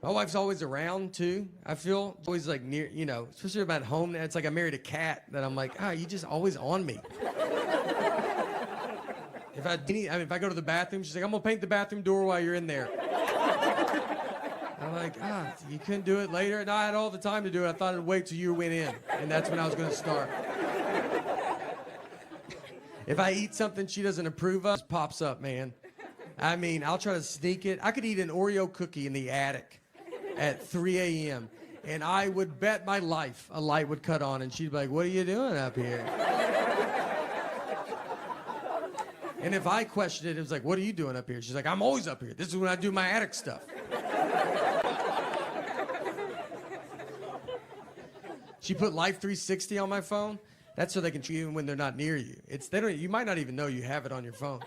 My wife's always around too. I feel always like near, especially about home. It's like I married a cat that I'm like, you just always on me. If I go to the bathroom, she's like, I'm gonna paint the bathroom door while you're in there. I'm like, you couldn't do it later? No, I had all the time to do it. I thought I'd wait till you went in, and that's when I was gonna start. If I eat something she doesn't approve of, it pops up, man. I mean, I'll try to sneak it. I could eat an Oreo cookie in the attic at 3 a.m., and I would bet my life a light would cut on, and she'd be like, what are you doing up here? And if I questioned it, it was like, what are you doing up here? She's like, I'm always up here. This is when I do my attic stuff. She put Life 360 on my phone. That's so they can treat you when they're not near you. You might not even know you have it on your phone.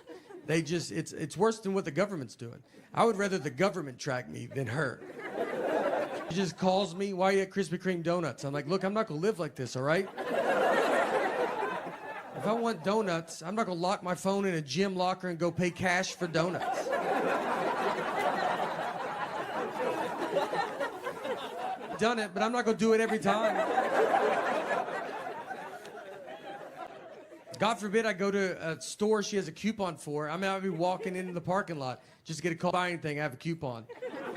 It's worse than what the government's doing. I would rather the government track me than her. She just calls me, why are you at Krispy Kreme donuts? I'm like, look, I'm not gonna live like this, all right? If I want donuts, I'm not gonna lock my phone in a gym locker and go pay cash for donuts. Done it, but I'm not gonna do it every time. God forbid I go to a store she has a coupon for. I'll be walking into the parking lot just to get a call, buy anything, I have a coupon.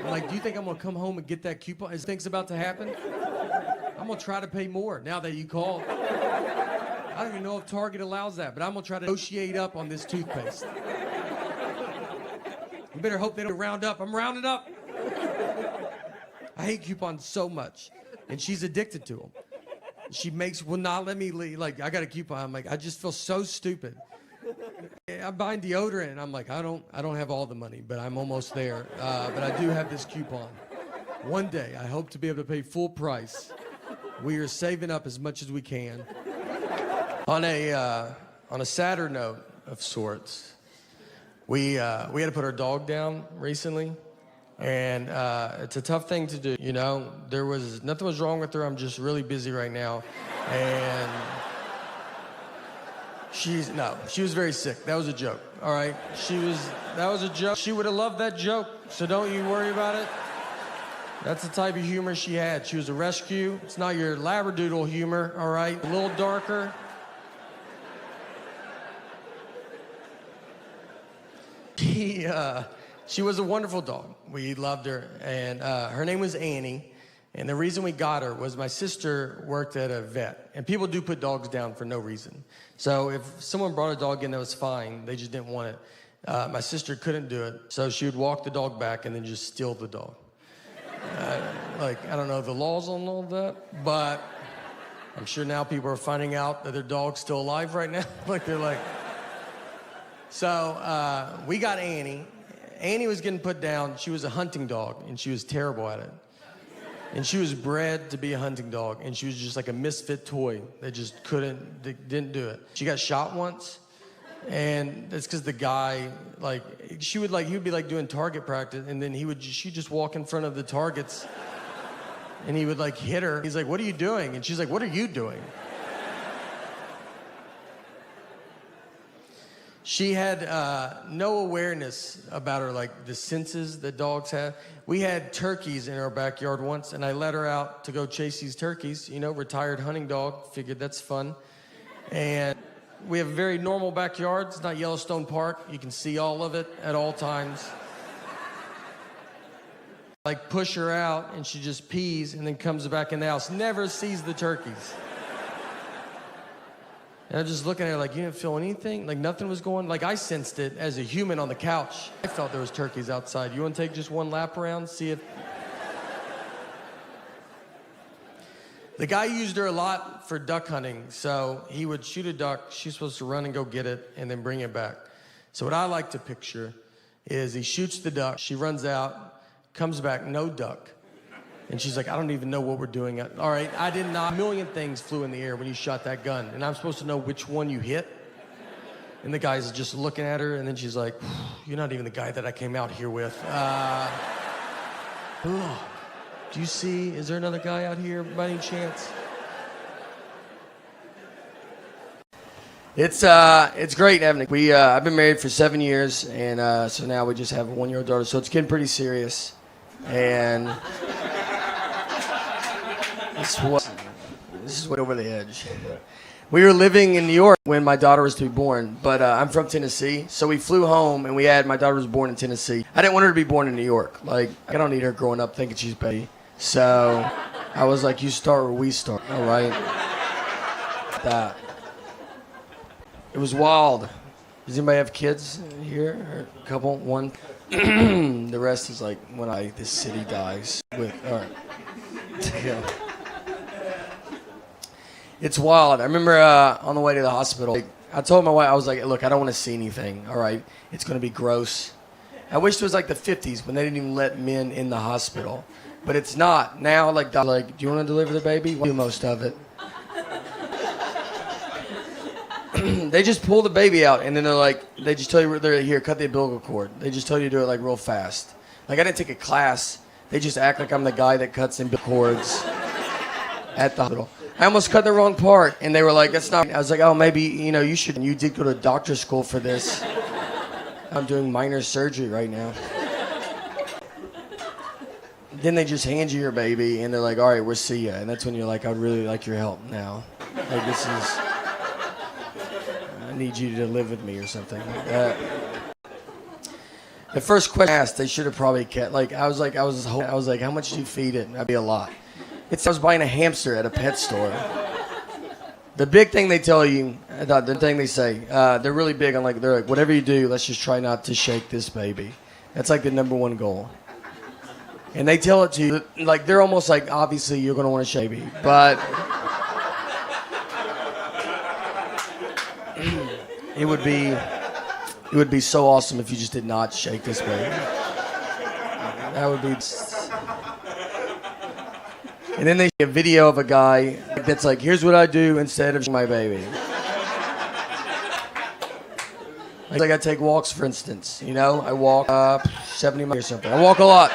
I'm like, do you think I'm gonna come home and get that coupon? Is things about to happen? I'm gonna try to pay more now that you called. I don't even know if Target allows that, but I'm gonna try to negotiate up on this toothpaste. You better hope they don't round up. I'm rounding up. I hate coupons so much, and she's addicted to them. She will not let me leave. Like, I got a coupon. I'm like, I just feel so stupid. I'm buying deodorant, and I'm like, I don't have all the money, but I'm almost there. But I do have this coupon. One day, I hope to be able to pay full price. We are saving up as much as we can. On a sadder note of sorts, we had to put our dog down recently. And it's a tough thing to do, nothing was wrong with her. I'm just really busy right now. And she was very sick. That was a joke, all right? That was a joke. She would have loved that joke, so don't you worry about it. That's the type of humor she had. She was a rescue. It's not your labradoodle humor, all right? A little darker. She was a wonderful dog. We loved her, and her name was Annie. And the reason we got her was my sister worked at a vet, and people do put dogs down for no reason. So if someone brought a dog in that was fine, they just didn't want it. My sister couldn't do it, so she would walk the dog back and then just steal the dog. I don't know the laws on all that, but I'm sure now people are finding out that their dog's still alive right now. So we got Annie. Annie was getting put down. She was a hunting dog, and she was terrible at it. And she was bred to be a hunting dog, and she was just like a misfit toy that just didn't do it. She got shot once, and that's because the guy, he would be like doing target practice, and then she'd just walk in front of the targets, and he would hit her. He's like, what are you doing? And she's like, what are you doing? She had no awareness about her, the senses that dogs have. We had turkeys in our backyard once, and I let her out to go chase these turkeys. Retired hunting dog, figured that's fun. And we have a very normal backyard. It's not Yellowstone Park. You can see all of it at all times. Push her out, and she just pees and then comes back in the house. Never sees the turkeys. And I'm just looking at her you didn't feel anything? Nothing was going? I sensed it as a human on the couch. I felt there was turkeys outside. You want to take just one lap around, see if... The guy used her a lot for duck hunting, so he would shoot a duck. She's supposed to run and go get it and then bring it back. So what I like to picture is he shoots the duck, she runs out, comes back, no duck. And she's like, I don't even know what we're doing. All right, I did not. A million things flew in the air when you shot that gun. And I'm supposed to know which one you hit. And the guy's just looking at her, and then she's like, you're not even the guy that I came out here with. Do you see, is there another guy out here by any chance? It's great having it. I've been married for 7 years, and so now we just have a 1-year-old daughter, so it's getting pretty serious. And this is way over the edge. We were living in New York when my daughter was to be born, but I'm from Tennessee, so we flew home and my daughter was born in Tennessee. I didn't want her to be born in New York. Like, I don't need her growing up thinking she's baby. So I was like, you start where we start, all right? That. It was wild. Does anybody have kids here? Or a couple? One? The rest is like when this city dies. All right. Yeah. It's wild. I remember on the way to the hospital, I told my wife, I was like, look, I don't want to see anything, all right? It's going to be gross. I wish it was like the 50s when they didn't even let men in the hospital. But it's not. Now, like, do you want to deliver the baby? We'll do most of it. They just pull the baby out, and then they just tell you, here, cut the umbilical cord. They just tell you to do it, like, real fast. Like, I didn't take a class. They just act like I'm the guy that cuts umbilical cords at the hospital. I almost cut the wrong part, and they were like, that's not... I was like, oh, maybe, you did go to doctor school for this. I'm doing minor surgery right now. Then they just hand you your baby, and they're like, all right, we'll see ya. And that's when you're like, I'd really like your help now. Like, this is... I need you to live with me or something. The first question I asked, they should have probably kept... Like, I was like, how much do you feed it? That'd be a lot. I was buying a hamster at a pet store. The big thing they tell you, the thing they say, they're really big on they're like, whatever you do, let's just try not to shake this baby. That's like the number one goal. And they tell it to you, like they're almost like, obviously you're going to want to shake baby, but it would be so awesome if you just did not shake this baby. That would be... And then they see a video of a guy that's like, here's what I do instead of my baby. Like I take walks, for instance. I walk 70 miles or something. I walk a lot.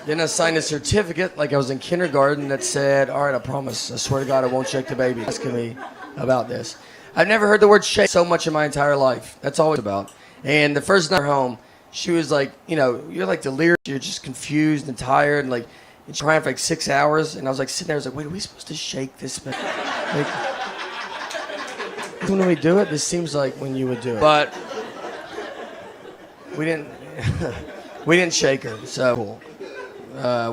Then I signed a certificate like I was in kindergarten that said, all right, I promise, I swear to God, I won't shake the baby. Asking me about this. I've never heard the word shake so much in my entire life. That's all it's about. And the first night home, she was like, you're like delirious. You're just confused and tired and like crying for like 6 hours. And I was like sitting there, I was like, wait, are we supposed to shake this baby? Like, when we do it, this seems like when you would do it. But we didn't shake her, so cool.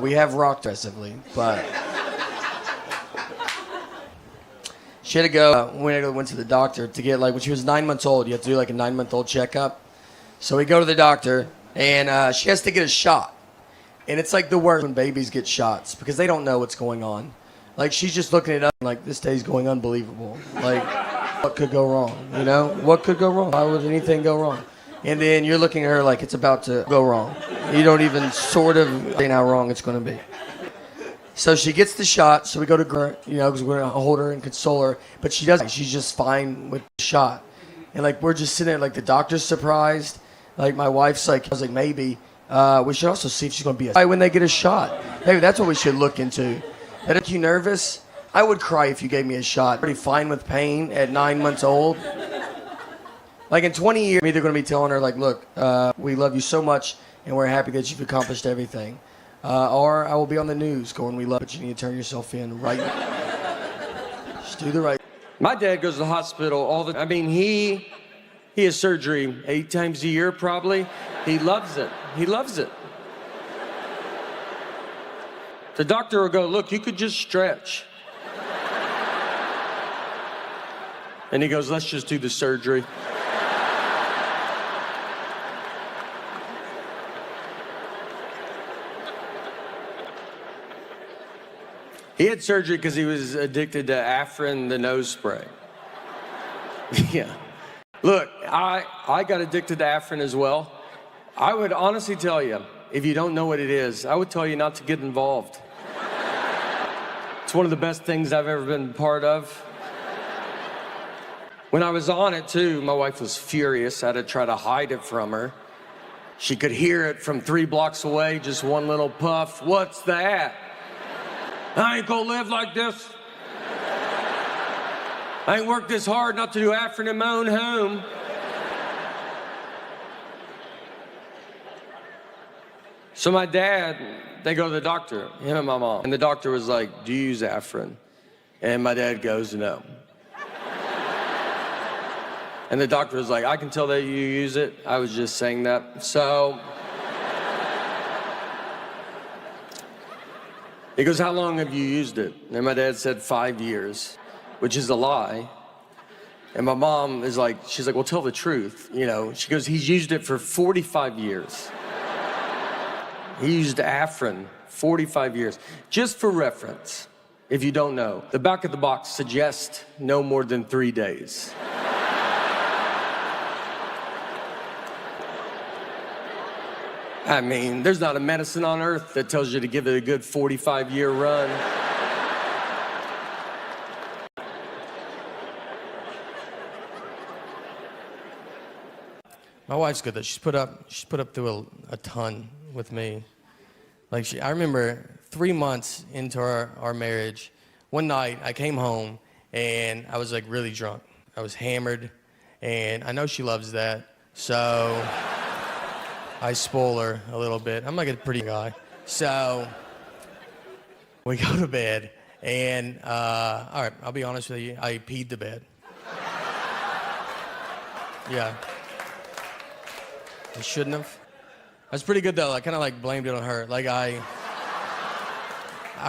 We have rocked aggressively, but she had to go, went to the doctor to get when she was 9 months old, you have to do like a 9-month-old checkup. So we go to the doctor, and she has to get a shot. And it's like the worst when babies get shots because they don't know what's going on. Like, she's just looking it up and like, this day's going unbelievable. Like, what could go wrong, What could go wrong? Why would anything go wrong? And then you're looking at her like it's about to go wrong. You don't even sort of think how wrong it's going to be. So she gets the shot, so we go to her, because we're going to hold her and console her. But she doesn't. She's just fine with the shot. And we're just sitting there, the doctor's surprised. My wife's like, I was like, maybe we should also see if she's going to be a when they get a shot. Maybe that's what we should look into. That make you nervous? I would cry if you gave me a shot. Pretty fine with pain at 9 months old. In 20 years, I'm either going to be telling her, look, we love you so much, and we're happy that you've accomplished everything. Or I will be on the news going, we love it, but you need to turn yourself in right now. Just do the right. My dad goes to the hospital all the time. I mean, he has surgery 8 times a year, probably. He loves it. He loves it. The doctor will go, look, you could just stretch. And he goes, let's just do the surgery. He had surgery because he was addicted to Afrin, the nose spray. Yeah. Look, I got addicted to Afrin as well. I would honestly tell you, if you don't know what it is, I would tell you not to get involved. It's one of the best things I've ever been part of. When I was on it, too, my wife was furious. I had to try to hide it from her. She could hear it from 3 blocks away, just one little puff. What's that? I ain't gonna live like this. I ain't worked this hard not to do Afrin in my own home. So my dad, they go to the doctor, him and my mom. And the doctor was like, do you use Afrin? And my dad goes, no. And the doctor was like, I can tell that you use it. I was just saying that. So he goes, how long have you used it? And my dad said 5 years, which is a lie. And my mom is like, she's like, well, tell the truth. You know, she goes, he's used it for 45 years. He used Afrin 45 years. Just for reference, if you don't know, the back of the box suggests no more than 3 days. I mean, there's not a medicine on earth that tells you to give it a good 45-year run. My wife's good though. She's put up through a ton with me. Like I remember 3 months into our marriage, one night I came home and I was like really drunk. I was hammered, and I know she loves that, so I spoil her a little bit. I'm like a pretty guy. So we go to bed, and all right, I'll be honest with you, I peed the bed. Yeah. I shouldn't have. That's pretty good though. I kind of like blamed it on her. Like I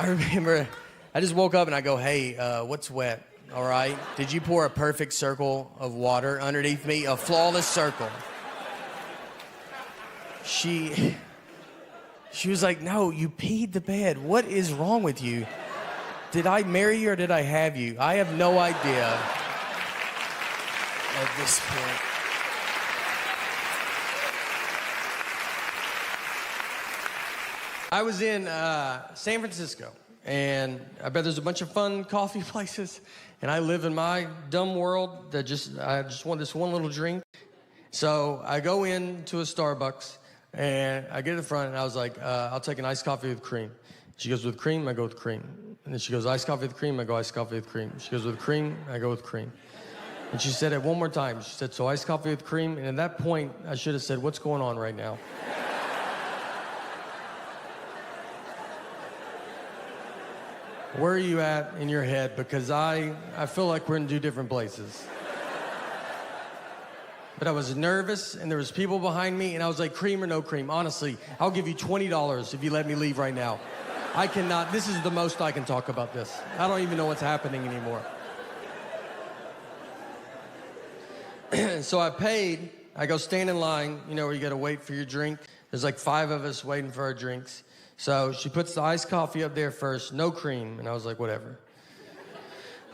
remember, I just woke up and I go, hey, what's wet? All right. Did you pour a perfect circle of water underneath me? A flawless circle. She was like, no, you peed the bed. What is wrong with you? Did I marry you or did I have you? I have no idea at this point. I was in San Francisco, and I bet there's a bunch of fun coffee places, and I live in my dumb world that I just want this one little drink. So I go into a Starbucks, and I get to the front, and I was like, I'll take an iced coffee with cream. She goes, with cream? I go with cream. And then she goes, iced coffee with cream? I go, iced coffee with cream. She goes, with cream? I go with cream. And she said it one more time. She said, so iced coffee with cream? And at that point, I should have said, what's going on right now? Where are you at in your head? Because I feel like we're in two different places. But I was nervous, and there was people behind me, and I was like, cream or no cream? Honestly, I'll give you $20 if you let me leave right now. I cannot, this is the most I can talk about this. I don't even know what's happening anymore. So I paid, I go stand in line, you know, where you gotta wait for your drink. There's like 5 of us waiting for our drinks. So she puts the iced coffee up there first, no cream, and I was like, whatever.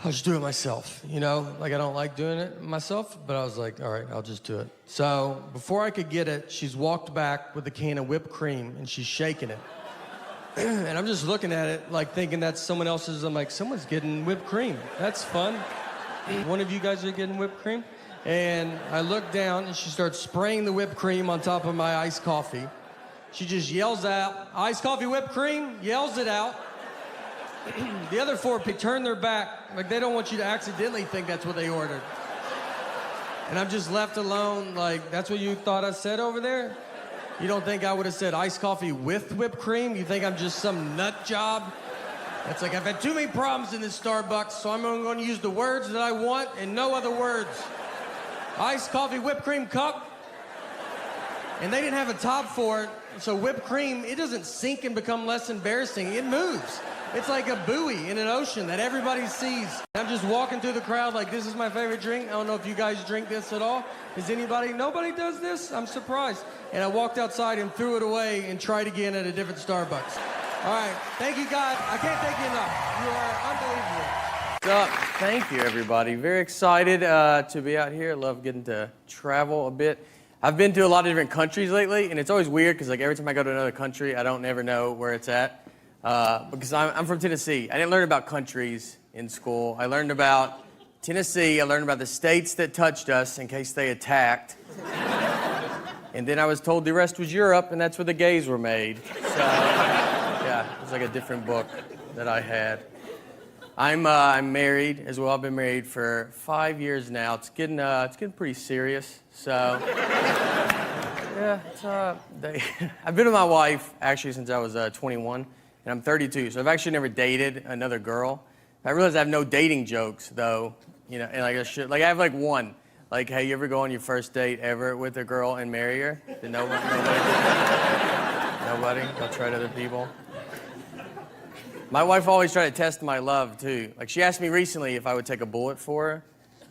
I'll just do it myself, you know? Like, I don't like doing it myself, but I was like, all right, I'll just do it. So before I could get it, she's walked back with a can of whipped cream, and she's shaking it. And I'm just looking at it, like, thinking that's someone else's. I'm like, someone's getting whipped cream. That's fun. One of you guys are getting whipped cream? And I look down, and she starts spraying the whipped cream on top of my iced coffee. She just yells out, iced coffee, whipped cream, yells it out. The other 4 people turn their back, like they don't want you to accidentally think that's what they ordered. And I'm just left alone, like, that's what you thought I said over there? You don't think I would have said iced coffee with whipped cream? You think I'm just some nut job? That's like, I've had too many problems in this Starbucks, so I'm only going to use the words that I want and no other words. Iced coffee, whipped cream cup. And they didn't have a top for it. So whipped cream, it doesn't sink and become less embarrassing. It moves. It's like a buoy in an ocean that everybody sees. I'm just walking through the crowd like, this is my favorite drink. I don't know if you guys drink this at all. Does anybody? Nobody does this? I'm surprised. And I walked outside and threw it away and tried again at a different Starbucks. All right. Thank you, guys. I can't thank you enough. You are unbelievable. What's up? Thank you, everybody. Very excited to be out here. Love getting to travel a bit. I've been to a lot of different countries lately, and it's always weird because like every time I go to another country, I don't ever know where it's at. Because I'm from Tennessee. I didn't learn about countries in school. I learned about Tennessee. I learned about the states that touched us in case they attacked. And then I was told the rest was Europe, and that's where the gays were made. So, yeah, it was like a different book that I had. I'm married as well. I've been married for 5 years now. It's getting pretty serious. So, yeah, I've been with my wife actually since I was 21, and I'm 32, so I've actually never dated another girl. I realize I have no dating jokes though, you know, and like I have like one, like, hey, you ever go on your first date ever with a girl and marry her? Did nobody? Nobody? I'll try to other people. My wife always tried to test my love too. Like she asked me recently if I would take a bullet for her.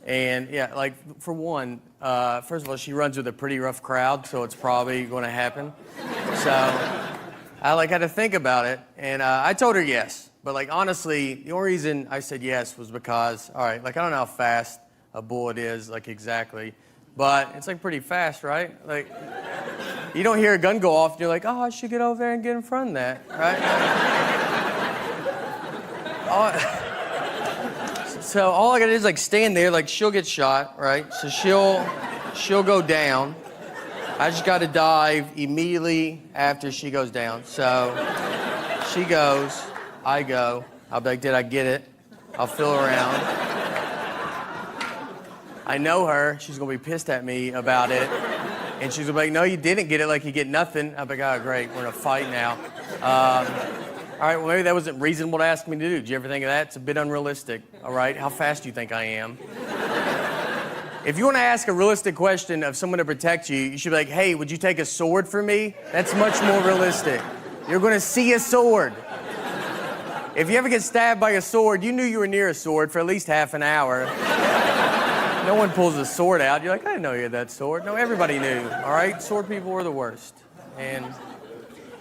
And yeah, like for one, first of all, she runs with a pretty rough crowd, so it's probably going to happen. So I had to think about it, and I told her yes. But like honestly, the only reason I said yes was because, all right, like I don't know how fast a bullet is, like exactly, but it's like pretty fast, right? Like you don't hear a gun go off, and you're like, oh, I should get over there and get in front of that, right? So all I gotta do is like stand there, like she'll get shot, right? So she'll go down. I just gotta dive immediately after she goes down. So she goes, I go. I'll be like, did I get it? I'll feel around. I know her. She's gonna be pissed at me about it. And she's gonna be like, no, you didn't get it, like you get nothing. I'll be like, oh, great, we're in a fight now. All right, well, maybe that wasn't reasonable to ask me to do. Did you ever think of that? It's a bit unrealistic, all right? How fast do you think I am? If you want to ask a realistic question of someone to protect you, you should be like, hey, would you take a sword for me? That's much more realistic. You're going to see a sword. If you ever get stabbed by a sword, you knew you were near a sword for at least half an hour. No one pulls a sword out. You're like, I didn't know you had that sword. No, everybody knew, all right? Sword people were the worst. And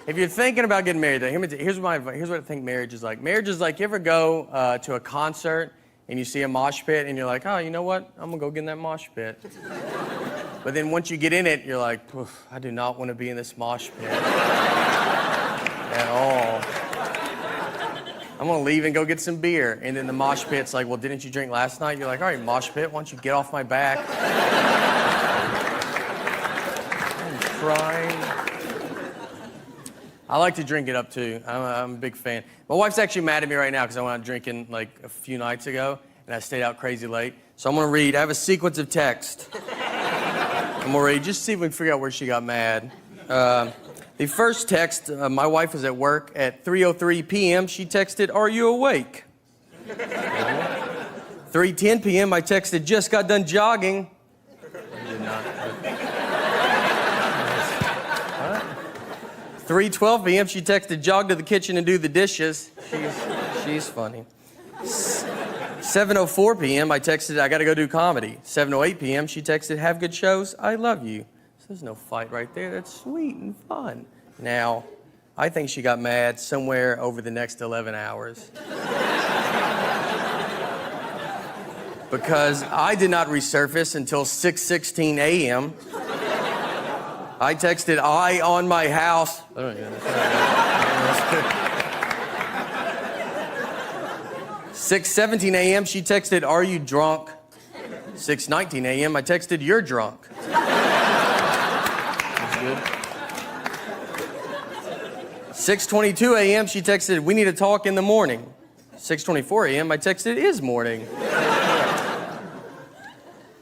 if you're thinking about getting married, here's what I think marriage is like. Marriage is like, you ever go to a concert and you see a mosh pit and you're like, oh, you know what? I'm gonna go get in that mosh pit. But then once you get in it, you're like, I do not want to be in this mosh pit at all. I'm gonna leave and go get some beer. And then the mosh pit's like, well, didn't you drink last night? You're like, all right, mosh pit, why don't you get off my back? I'm crying. I like to drink it up too. I'm a big fan. My wife's actually mad at me right now because I went out drinking like a few nights ago and I stayed out crazy late. So I'm gonna read. I have a sequence of text. I'm gonna read just to see if we can figure out where she got mad. The first text, my wife was at work at 3:03 p.m. She texted, "Are you awake?" 3:10 p.m. I texted, "Just got done jogging." I did not. 3:12 p.m. she texted, "Jog to the kitchen and do the dishes." She's funny. 7:04 p.m. I texted, "I gotta go do comedy." 7:08 p.m. she texted, "Have good shows. I love you." So there's no fight right there. That's sweet and fun. Now, I think she got mad somewhere over the next 11 hours. Because I did not resurface until 6:16 a.m. I texted, "I on my house." 6:17 a.m. she texted, "Are you drunk?" 6:19 a.m. I texted, "You're drunk." That's good. 6:22 a.m. she texted, "We need to talk in the morning." 6:24 a.m. I texted, "It is morning."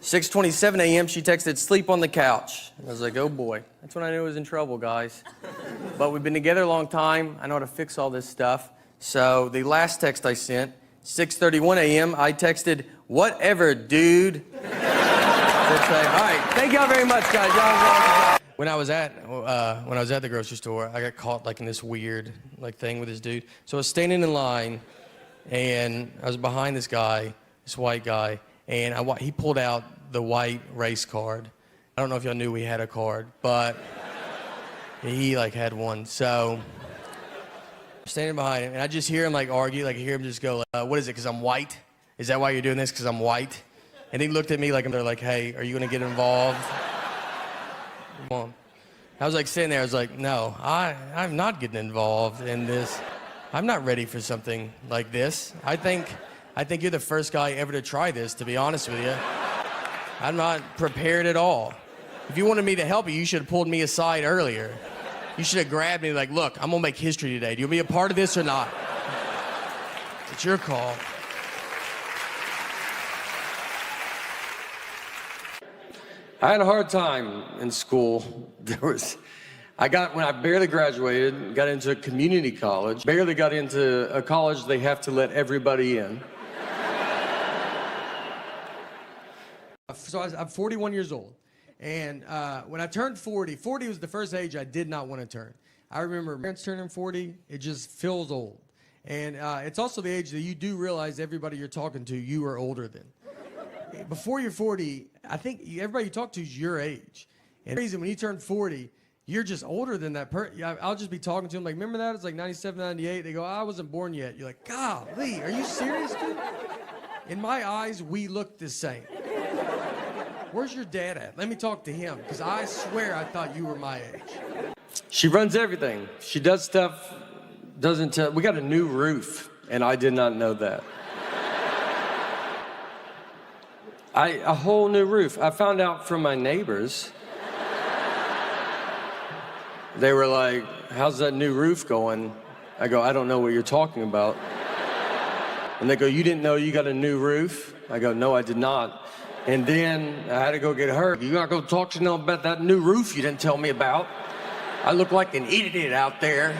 6:27 a.m. she texted, "Sleep on the couch." I was like, oh boy. That's when I knew I was in trouble, guys. But we've been together a long time. I know how to fix all this stuff. So the last text I sent, 6:31 a.m., I texted, "Whatever, dude." All right, thank y'all very much, guys. Y'all when I was at the grocery store, I got caught like in this weird like thing with this dude. So I was standing in line, and I was behind this guy, this white guy, and he pulled out the white race card. I don't know if y'all knew we had a card, but he like had one. So I'm standing behind him, and I just hear him like argue, like I hear him just go, "What is it? Because I'm white? Is that why you're doing this? Because I'm white?" And he looked at me like they're like, "Hey, are you gonna get involved?" Come on. I was like sitting there. I was like, "No, I'm not getting involved in this. I'm not ready for something like this. I think you're the first guy ever to try this, to be honest with you. I'm not prepared at all. If you wanted me to help you should have pulled me aside earlier. You should have grabbed me like, look, I'm gonna make history today. Do you want to be a part of this or not? It's your call." I had a hard time in school. When I barely graduated, got into a community college, barely got into a college they have to let everybody in. So I'm 41 years old. And when I turned 40, 40 was the first age I did not want to turn. I remember parents turning 40, it just feels old. And it's also the age that you do realize everybody you're talking to, you are older than. Before you're 40, I think everybody you talk to is your age. And the reason when you turn 40, you're just older than that person. I'll just be talking to them like, remember that? It's like 97, 98. They go, I wasn't born yet. You're like, golly, are you serious, dude? In my eyes, we look the same. Where's your dad at? Let me talk to him, because I swear I thought you were my age. She runs everything. She does stuff, doesn't tell. We got a new roof, and I did not know that. A whole new roof. I found out from my neighbors. They were like, how's that new roof going? I go, I don't know what you're talking about. And they go, you didn't know you got a new roof? I go, no, I did not. And then I had to go get her. You gotta go talk to them about that new roof you didn't tell me about. I look like an idiot out there.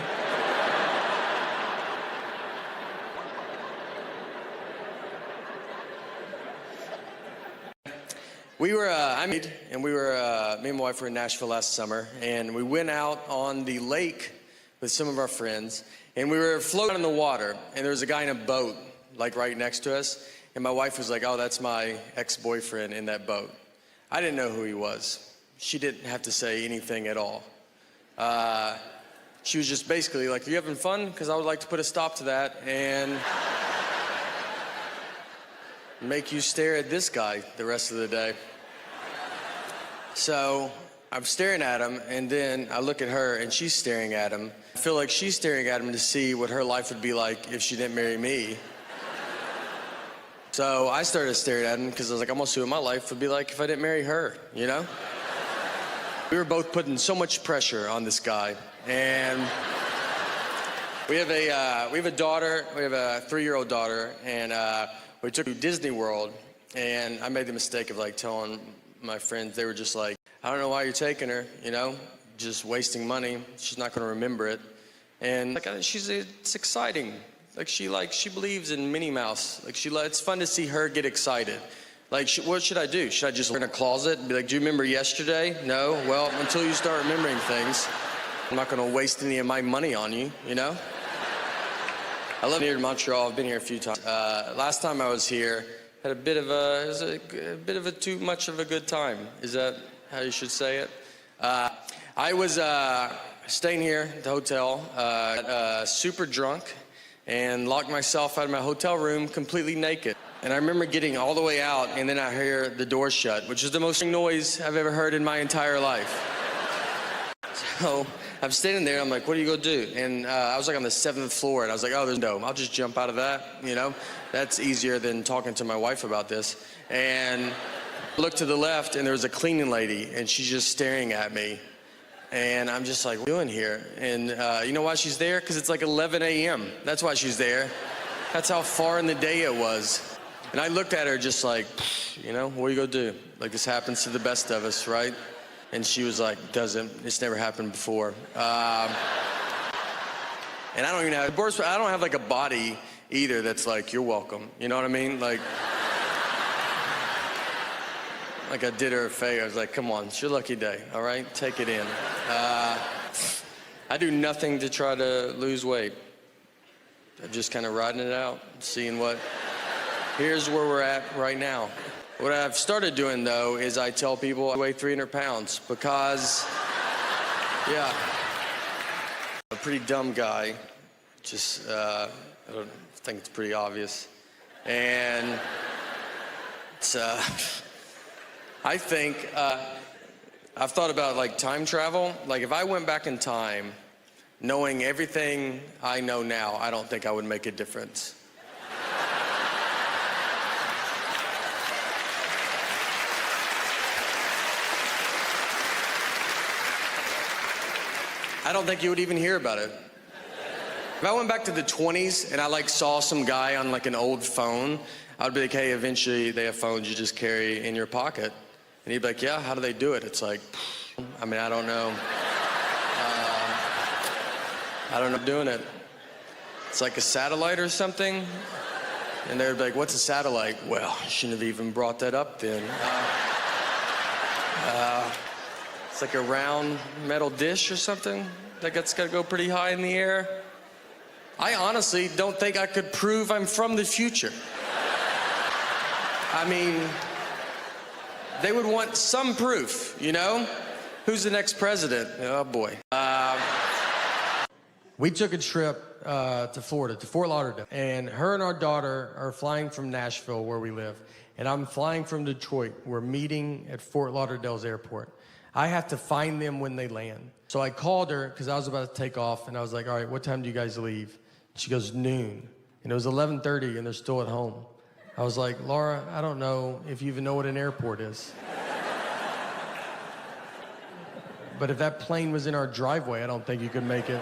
We were, me and my wife were in Nashville last summer, and we went out on the lake with some of our friends, and we were floating in the water, and there was a guy in a boat, like right next to us, and my wife was like, oh, that's my ex-boyfriend in that boat. I didn't know who he was. She didn't have to say anything at all. She was just basically like, are you having fun? Because I would like to put a stop to that and make you stare at this guy the rest of the day. So I'm staring at him, and then I look at her, and she's staring at him. I feel like she's staring at him to see what her life would be like if she didn't marry me. So I started staring at him because I was like, I'm gonna see what my life would be like if I didn't marry her, you know? We were both putting so much pressure on this guy, and we have a daughter. We have a 3-year-old daughter, and we took her to Disney World, and I made the mistake of like telling my friends. They were just like, I don't know why you're taking her, you know, just wasting money. She's not gonna remember it. And like, it's exciting. Like she believes in Minnie Mouse. Like it's fun to see her get excited. Like, what should I do? Should I just in a closet and be like, do you remember yesterday? No? Well, until you start remembering things, I'm not gonna waste any of my money on you, you know? I love here in Montreal. I've been here a few times. Last time I was here, had a bit of a too much of a good time. Is that how you should say it? I was staying here at the hotel, super drunk, and locked myself out of my hotel room completely naked. And I remember getting all the way out, and then I hear the door shut, which is the most noise I've ever heard in my entire life. So I'm standing there, I'm like, what are you gonna do? And I was like on the 7th floor, and I was like, oh, there's no, I'll just jump out of that, you know? That's easier than talking to my wife about this. And I looked to the left, and there was a cleaning lady, and she's just staring at me. And I'm just like, what are you doing here? And you know why she's there? Because it's like 11 a.m. That's why she's there. That's how far in the day it was. And I looked at her just like, you know, what are you gonna do? Like, this happens to the best of us, right? And she was like, it's never happened before. And I don't even have, I don't have like a body either that's like, you're welcome. You know what I mean? Like I did her a favor. I was like, come on, it's your lucky day, all right? Take it in. I do nothing to try to lose weight. I'm just kind of riding it out, seeing here's where we're at right now. What I've started doing, though, is I tell people I weigh 300 pounds because, yeah, I'm a pretty dumb guy. Just, I don't think it's pretty obvious. And it's, I think, I've thought about, like, time travel. Like, if I went back in time, knowing everything I know now, I don't think I would make a difference. I don't think you would even hear about it. If I went back to the 20s and I like saw some guy on like an old phone, I'd be like, hey, eventually they have phones you just carry in your pocket. And he'd be like, yeah, how do they do it? It's like, I mean, I don't know. I don't know doing it. It's like a satellite or something. And they'd be like, what's a satellite? Well, I shouldn't have even brought that up then. It's like a round metal dish or something that's got to go pretty high in the air. I honestly don't think I could prove I'm from the future. I mean, they would want some proof, you know? Who's the next president? Oh, boy. We took a trip to Florida, to Fort Lauderdale, and her and our daughter are flying from Nashville, where we live, and I'm flying from Detroit. We're meeting at Fort Lauderdale's airport. I have to find them when they land. So I called her, because I was about to take off, and I was like, all right, what time do you guys leave? She goes, noon. And it was 11:30, and they're still at home. I was like, Laura, I don't know if you even know what an airport is. But if that plane was in our driveway, I don't think you could make it.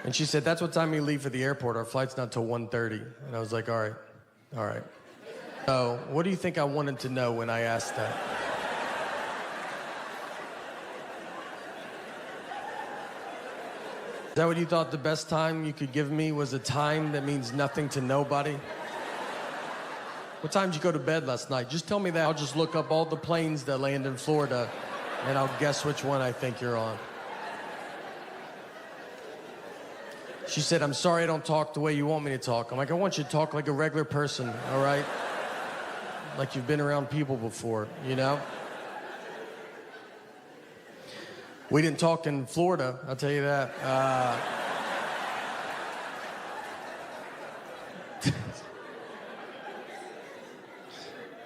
And she said, that's what time we leave for the airport. Our flight's not till 1:30. And I was like, all right. So what do you think I wanted to know when I asked that? Is that what you thought the best time you could give me was a time that means nothing to nobody? What time did you go to bed last night? Just tell me that. I'll just look up all the planes that land in Florida, and I'll guess which one I think you're on. She said, I'm sorry I don't talk the way you want me to talk. I'm like, I want you to talk like a regular person, all right? Like you've been around people before, you know? We didn't talk in Florida, I'll tell you that.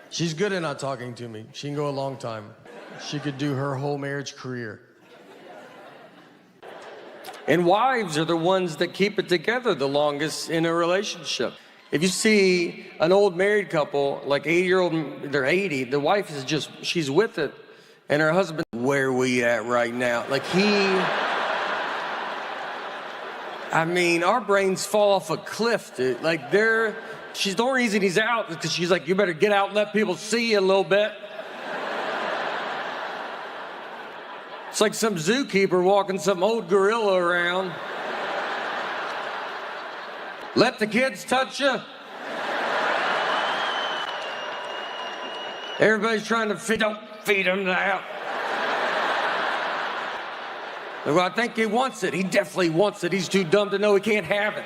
She's good at not talking to me. She can go a long time. She could do her whole marriage career. And wives are the ones that keep it together the longest in a relationship. If you see an old married couple, like 80-year-old, they're 80, the wife is just, she's with it. And her husband, where are we at right now? Like I mean, our brains fall off a cliff, dude. Like she's the only reason he's out is because she's like, you better get out and let people see you a little bit. It's like some zookeeper walking some old gorilla around. Let the kids touch you. Everybody's trying to don't feed him that. Well, I think he wants it. He definitely wants it. He's too dumb to know he can't have it.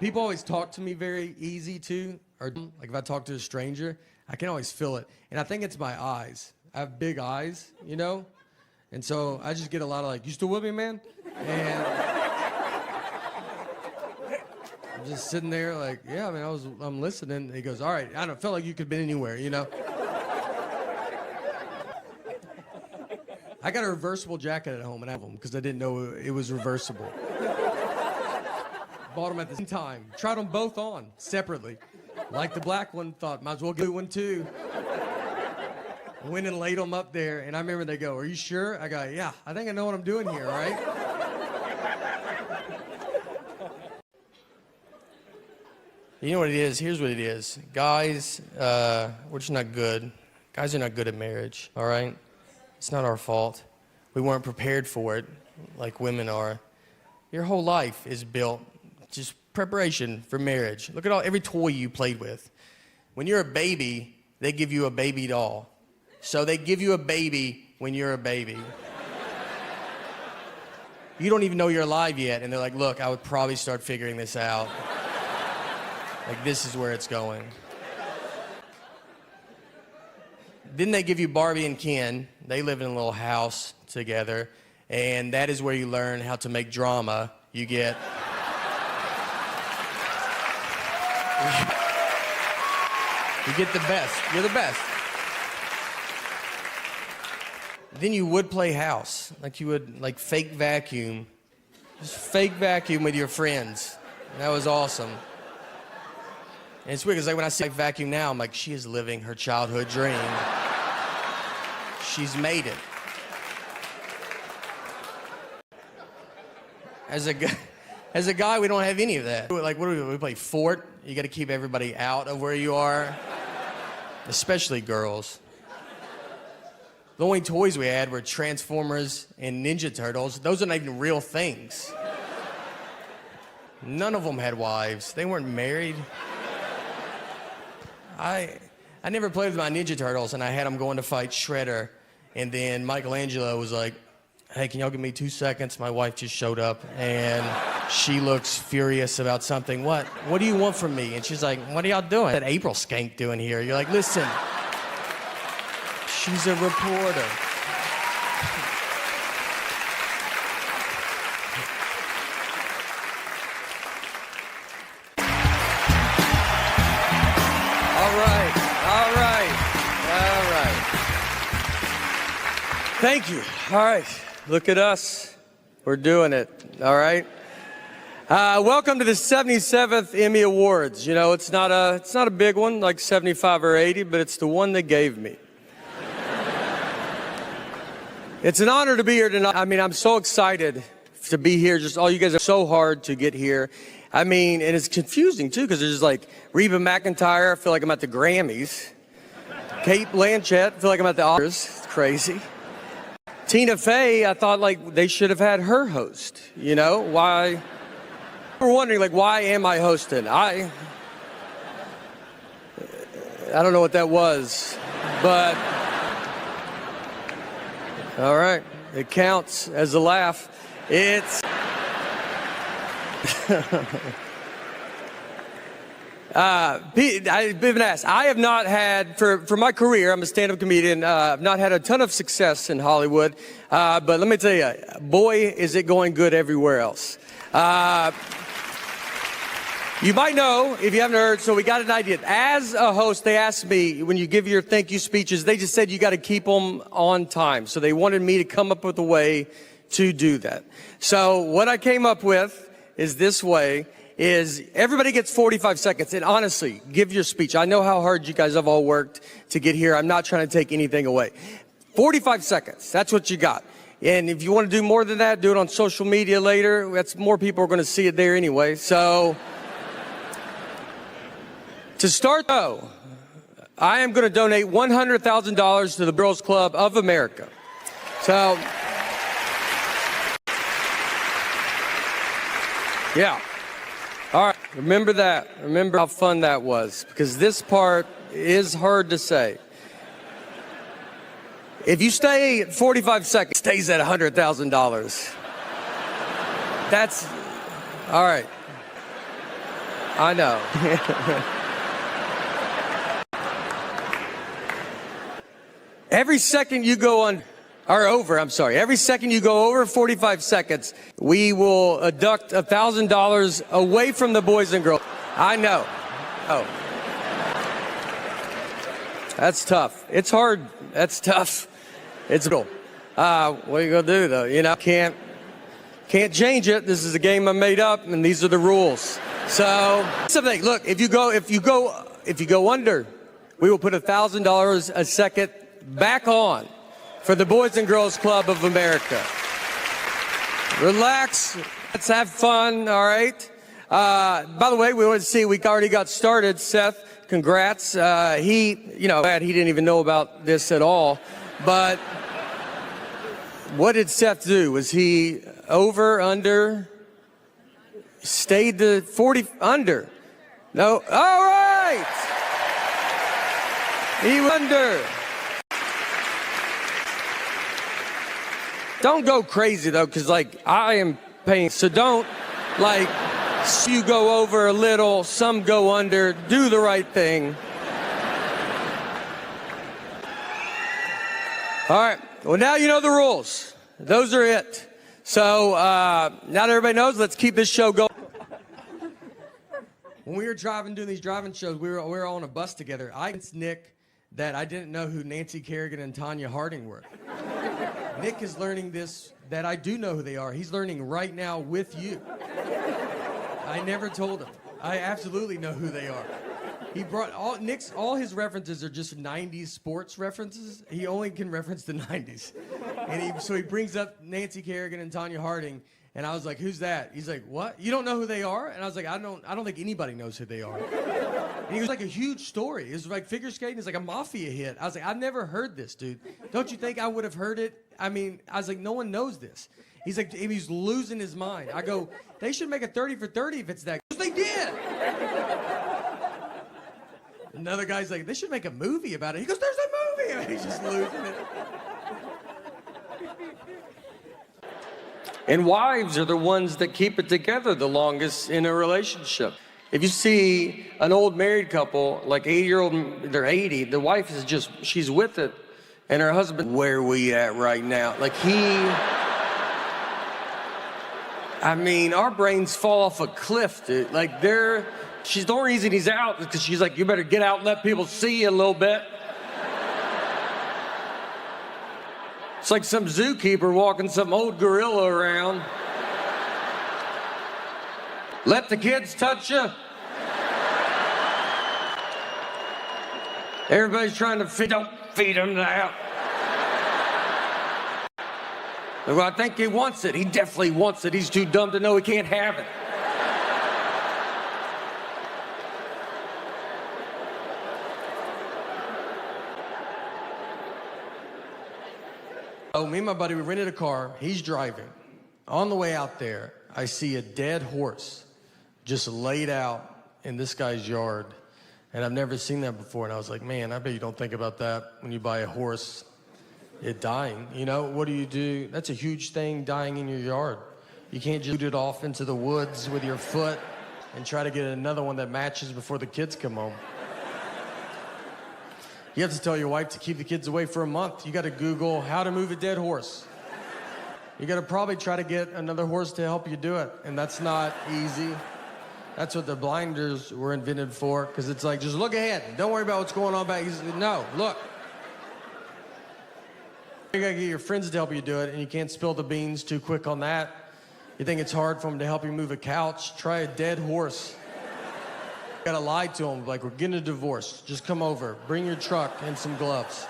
People always talk to me very easy too, or like if I talk to a stranger, I can always feel it. And I think it's my eyes. I have big eyes, you know? And so I just get a lot of like, you still with me, man? And I'm just sitting there like, yeah, I mean, I'm listening. And he goes, all right, I don't feel like you could have been anywhere, you know? I got a reversible jacket at home and I have them because I didn't know it was reversible. Bought them at the same time. Tried them both on separately. Like the black one, thought might as well get one too. Went and laid them up there, and I remember they go, are you sure? I go, yeah, I think I know what I'm doing here, all right? You know what it is? Here's what it is. Guys, we're just not good. Guys are not good at marriage, all right? It's not our fault. We weren't prepared for it like women are. Your whole life is built just preparation for marriage. Look at every toy you played with. When you're a baby, they give you a baby doll. So they give you a baby when you're a baby. You don't even know you're alive yet, and they're like, look, I would probably start figuring this out. Like, this is where it's going. Then they give you Barbie and Ken. They live in a little house together, and that is where you learn how to make drama. You get... You get the best. You're the best. Then you would play house. Like you would like fake vacuum. Just fake vacuum with your friends. And that was awesome. And it's weird because like when I see like vacuum now, I'm like, she is living her childhood dream. She's made it. As a guy, we don't have any of that. Like, what do we play Fort? You got to keep everybody out of where you are, especially girls. The only toys we had were Transformers and Ninja Turtles. Those are not even real things. None of them had wives. They weren't married. I never played with my Ninja Turtles, and I had them going to fight Shredder. And then Michelangelo was like, hey, can y'all give me 2 seconds? My wife just showed up, and she looks furious about something. What do you want from me? And she's like, what are y'all doing? That April skank doing here? You're like, listen, she's a reporter. All right. Thank you. All right. Look at us. We're doing it. All right. Welcome to the 77th Emmy Awards. You know, it's not a big one like 75 or 80, but it's the one they gave me. It's an honor to be here tonight. I mean, I'm so excited to be here. Just all you guys are so hard to get here. I mean, and it's confusing too, because there's like Reba McEntire. I feel like I'm at the Grammys. Kate Blanchett. I feel like I'm at the Oscars. It's crazy. Tina Fey, I thought like they should have had her host. You know why? We're wondering like, why am I hosting? I don't know what that was, but all right, it counts as a laugh. It's I've been asked. I have not had, for my career, I'm a stand-up comedian, I've not had a ton of success in Hollywood, but let me tell you, boy, is it going good everywhere else. You might know, if you haven't heard, so we got an idea. As a host, they asked me, when you give your thank you speeches, they just said you got to keep them on time. So they wanted me to come up with a way to do that. So what I came up with is this way. Is everybody gets 45 seconds. And honestly, give your speech. I know how hard you guys have all worked to get here. I'm not trying to take anything away. 45 seconds, that's what you got. And if you want to do more than that, do it on social media later. That's more people are going to see it there anyway. So, to start though, I am going to donate $100,000 to the Girls Club of America. So, yeah. All right, remember that. Remember how fun that was, because this part is hard to say. If you stay 45 seconds, it stays at $100,000. That's, all right. I know. Every second you go on, every second you go over 45 seconds, we will deduct $1,000 away from the boys and girls. I know. Oh. That's tough. It's hard. That's tough. It's cool. What are you gonna do though? You know, can't change it. This is a game I made up, and these are the rules. So, something. Look, if you go under, we will put $1,000 a second back on for the Boys and Girls Club of America. Relax. Let's have fun, all right? By the way, we want to see, we already got started. Seth, congrats. Glad he didn't even know about this at all. But what did Seth do? Was he over, under? Stayed to 40, under? No, all right! He was under. Don't go crazy, though, because, like, I am paying. So don't, like, you go over a little, some go under. Do the right thing. All right. Well, now you know the rules. Those are it. So now that everybody knows, let's keep this show going. When we were doing these driving shows, we were all on a bus together. I convinced Nick that I didn't know who Nancy Kerrigan and Tanya Harding were. Nick is learning this, that I do know who they are. He's learning right now with you. I never told him. I absolutely know who they are. He brought all his references are just 90s sports references. He only can reference the 90s. And so he brings up Nancy Kerrigan and Tanya Harding, and I was like, "Who's that?" He's like, "What? You don't know who they are?" And I was like, I don't think anybody knows who they are. And he was like a huge story. It was like figure skating is like a mafia hit. I was like, "I've never heard this, dude. Don't you think I would have heard it?" I mean, I was like, "No one knows this." He's like, he's losing his mind. I go, "They should make a 30 for 30 if it's that." They did. Another guy's like, "They should make a movie about it." He goes, "There's a movie." And he's just losing it. And wives are the ones that keep it together the longest in a relationship. If you see an old married couple, like 80-year-old, they're 80, the wife is just, she's with it, and her husband, where are we at right now? Like I mean, our brains fall off a cliff, dude. Like the only reason he's out is because she's like, "You better get out and let people see you a little bit." It's like some zookeeper walking some old gorilla around. "Let the kids touch you." Everybody's trying to don't feed him that. Well, I think he wants it. He definitely wants it. He's too dumb to know he can't have it. Oh, me and my buddy, we rented a car. He's driving. On the way out there, I see a dead horse just laid out in this guy's yard. And I've never seen that before. And I was like, "Man, I bet you don't think about that when you buy a horse, it dying. You know, what do? That's a huge thing, dying in your yard. You can't just shoot it off into the woods with your foot and try to get another one that matches before the kids come home. You have to tell your wife to keep the kids away for a month. You got to Google how to move a dead horse. You got to probably try to get another horse to help you do it, and that's not easy. That's what the blinders were invented for, because it's like, just look ahead. Don't worry about what's going on back. No, look. You got to get your friends to help you do it, and you can't spill the beans too quick on that. You think it's hard for them to help you move a couch? Try a dead horse. You got to lie to them, like, "We're getting a divorce. Just come over. Bring your truck and some gloves."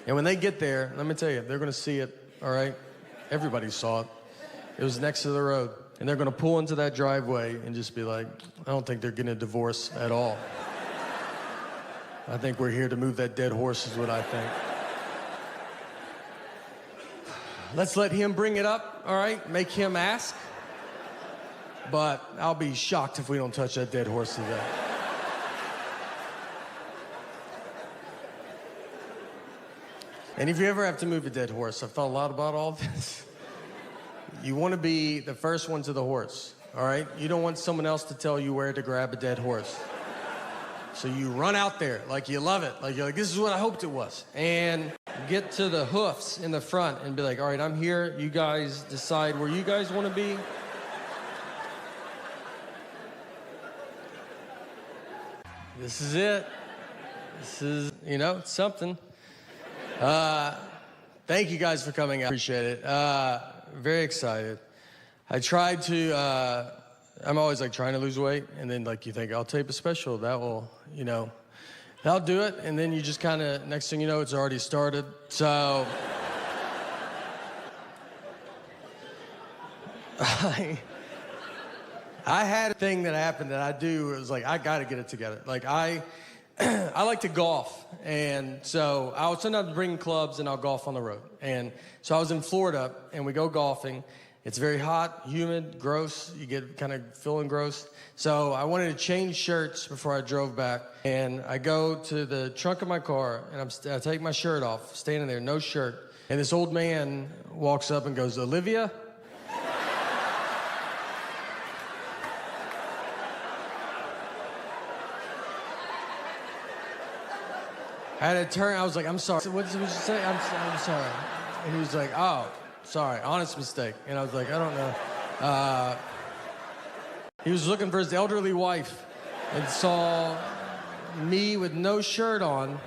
And when they get there, let me tell you, they're going to see it, all right? Everybody saw it. It was next to the road. And they're going to pull into that driveway and just be like, "I don't think they're getting a divorce at all. I think we're here to move that dead horse is what I think." Let's let him bring it up, all right? Make him ask. But I'll be shocked if we don't touch that dead horse today. And if you ever have to move a dead horse, I've thought a lot about all this. You want to be the first one to the horse, all right? You don't want someone else to tell you where to grab a dead horse. So you run out there like you love it. Like you're like, "This is what I hoped it was." And get to the hoofs in the front and be like, "All right, I'm here. You guys decide where you guys want to be." This is it. This is, it's something. Thank you guys for coming out. Appreciate it. Very excited. I tried to, I'm always like trying to lose weight, and then like you think, "I'll tape a special. That will, that'll do it." And then you just kind of, next thing you know, it's already started. So I had a thing that happened that I do. It was like, I got to get it together. Like I like to golf. And so I would sometimes bring clubs and I'll golf on the road. And so I was in Florida and we go golfing. It's very hot, humid, gross. You get kind of feeling gross. So I wanted to change shirts before I drove back. And I go to the trunk of my car and I take my shirt off, standing there, no shirt. And this old man walks up and goes, "Olivia?" I had to turn, I was like, "I'm sorry." What did you say? I'm sorry. And he was like, "Oh, sorry, honest mistake." And I was like, "I don't know." He was looking for his elderly wife and saw me with no shirt on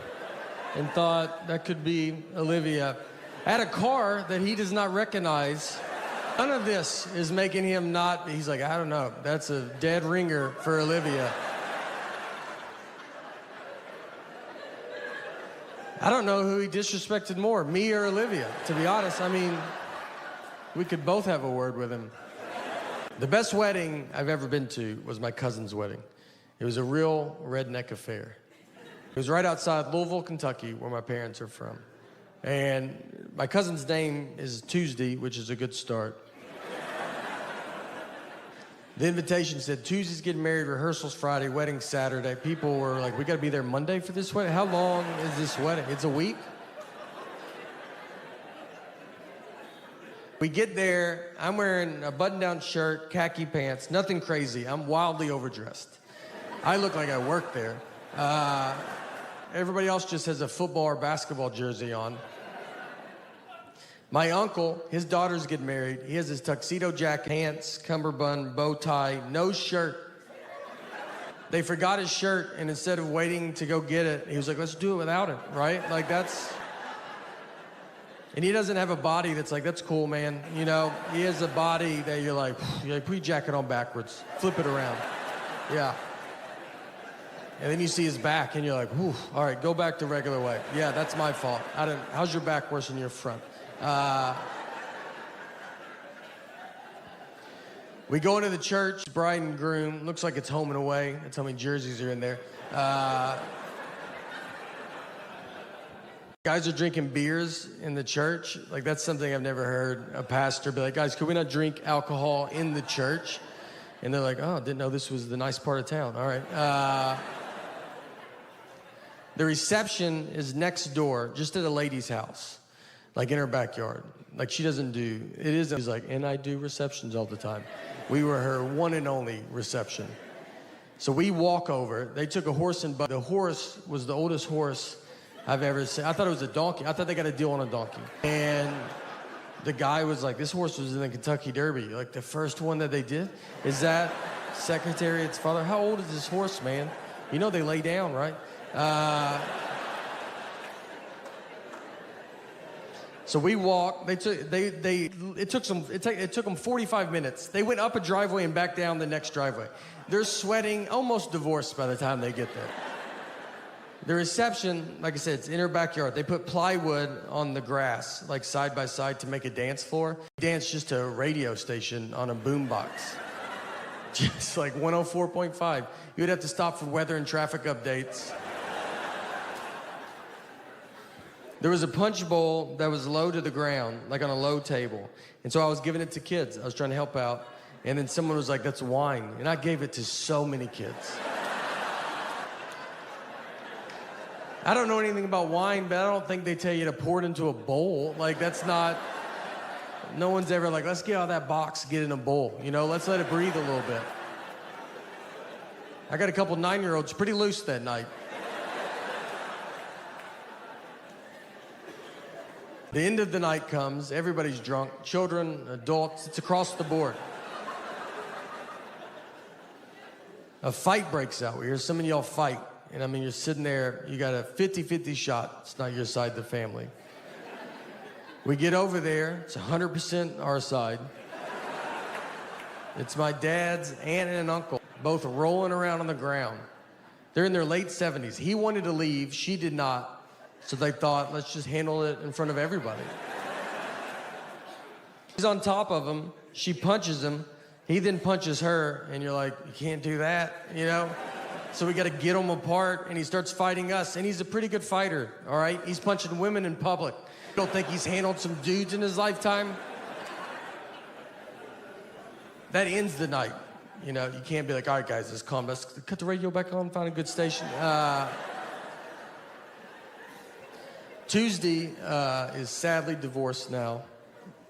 and thought that could be Olivia. I had a car that he does not recognize None of this is making him not, he's like, I don't know, that's a dead ringer for Olivia. I don't know who he disrespected more, me or Olivia, to be honest. I mean, we could both have a word with him. The best wedding I've ever been to was my cousin's wedding. It was a real redneck affair. It was right outside Louisville, Kentucky, where my parents are from. And my cousin's name is Tuesday, which is a good start. The invitation said, Tuesday's getting married, rehearsals Friday, wedding Saturday. People were like, we gotta be there Monday for this wedding? How long is this wedding? It's a week? We get there, I'm wearing a button-down shirt, khaki pants, nothing crazy. I'm wildly overdressed. I look like I work there. Everybody else just has a football or basketball jersey on. My uncle, his daughters get married. He has his tuxedo jacket, pants, cummerbund, bow tie, no shirt. They forgot his shirt, and instead of waiting to go get it, he was like, let's do it without it, right? Like, that's... And he doesn't have a body that's like, that's cool, man. You know, he has a body that you're like, put your jacket on backwards, flip it around. Yeah. And then you see his back, and you're like, whew, all right, go back the regular way. Yeah, that's my fault. How's your back worse than your front? We go into the church, bride and groom. Looks like it's home and away. That's how many jerseys are in there. Guys are drinking beers in the church. Like, that's something I've never heard a pastor be like, guys, could we not drink alcohol in the church? And they're like, oh, didn't know this was the nice part of town. All right. The reception is next door, just at a lady's house, like in her backyard. Like, she doesn't do, it is, she's like, and I do receptions all the time. We were her one and only reception. So we walk over. They took a horse and buggy. The horse was the oldest horse I've ever seen. I thought it was a donkey. I thought they got a deal on a donkey. And the guy was like, this horse was in the Kentucky Derby. Like, the first one that they did? Is that Secretariat's father? How old is this horse, man? You know they lay down, right? So we walked. It took them 45 minutes. They went up a driveway and back down the next driveway. They're sweating, almost divorced by the time they get there. The reception, like I said, it's in her backyard. They put plywood on the grass, like side by side, to make a dance floor. Dance just to a radio station on a boombox. Just like 104.5. You would have to stop for weather and traffic updates. There was a punch bowl that was low to the ground, like on a low table. And so I was giving it to kids. I was trying to help out. And then someone was like, that's wine. And I gave it to so many kids. I don't know anything about wine, but I don't think they tell you to pour it into a bowl. Like, that's not, no one's ever like, let's get out of that box, get in a bowl. You know, let's let it breathe a little bit. I got a couple 9-year-olds pretty loose that night. The end of the night comes, everybody's drunk, children, adults, it's across the board. A fight breaks out. We hear some of y'all fight. And I mean, you're sitting there, you got a 50-50 shot. It's not your side of the family. We get over there, it's 100% our side. It's my dad's aunt and an uncle, both rolling around on the ground. They're in their late 70s. He wanted to leave, she did not. So they thought, let's just handle it in front of everybody. He's on top of him, she punches him, he then punches her, and you're like, you can't do that, you know? So we gotta get him apart, and he starts fighting us, and he's a pretty good fighter, all right? He's punching women in public. You don't think he's handled some dudes in his lifetime? That ends the night. You know, you can't be like, all right, guys, let's calm. Let's cut the radio back on, find a good station. Tuesday is sadly divorced now.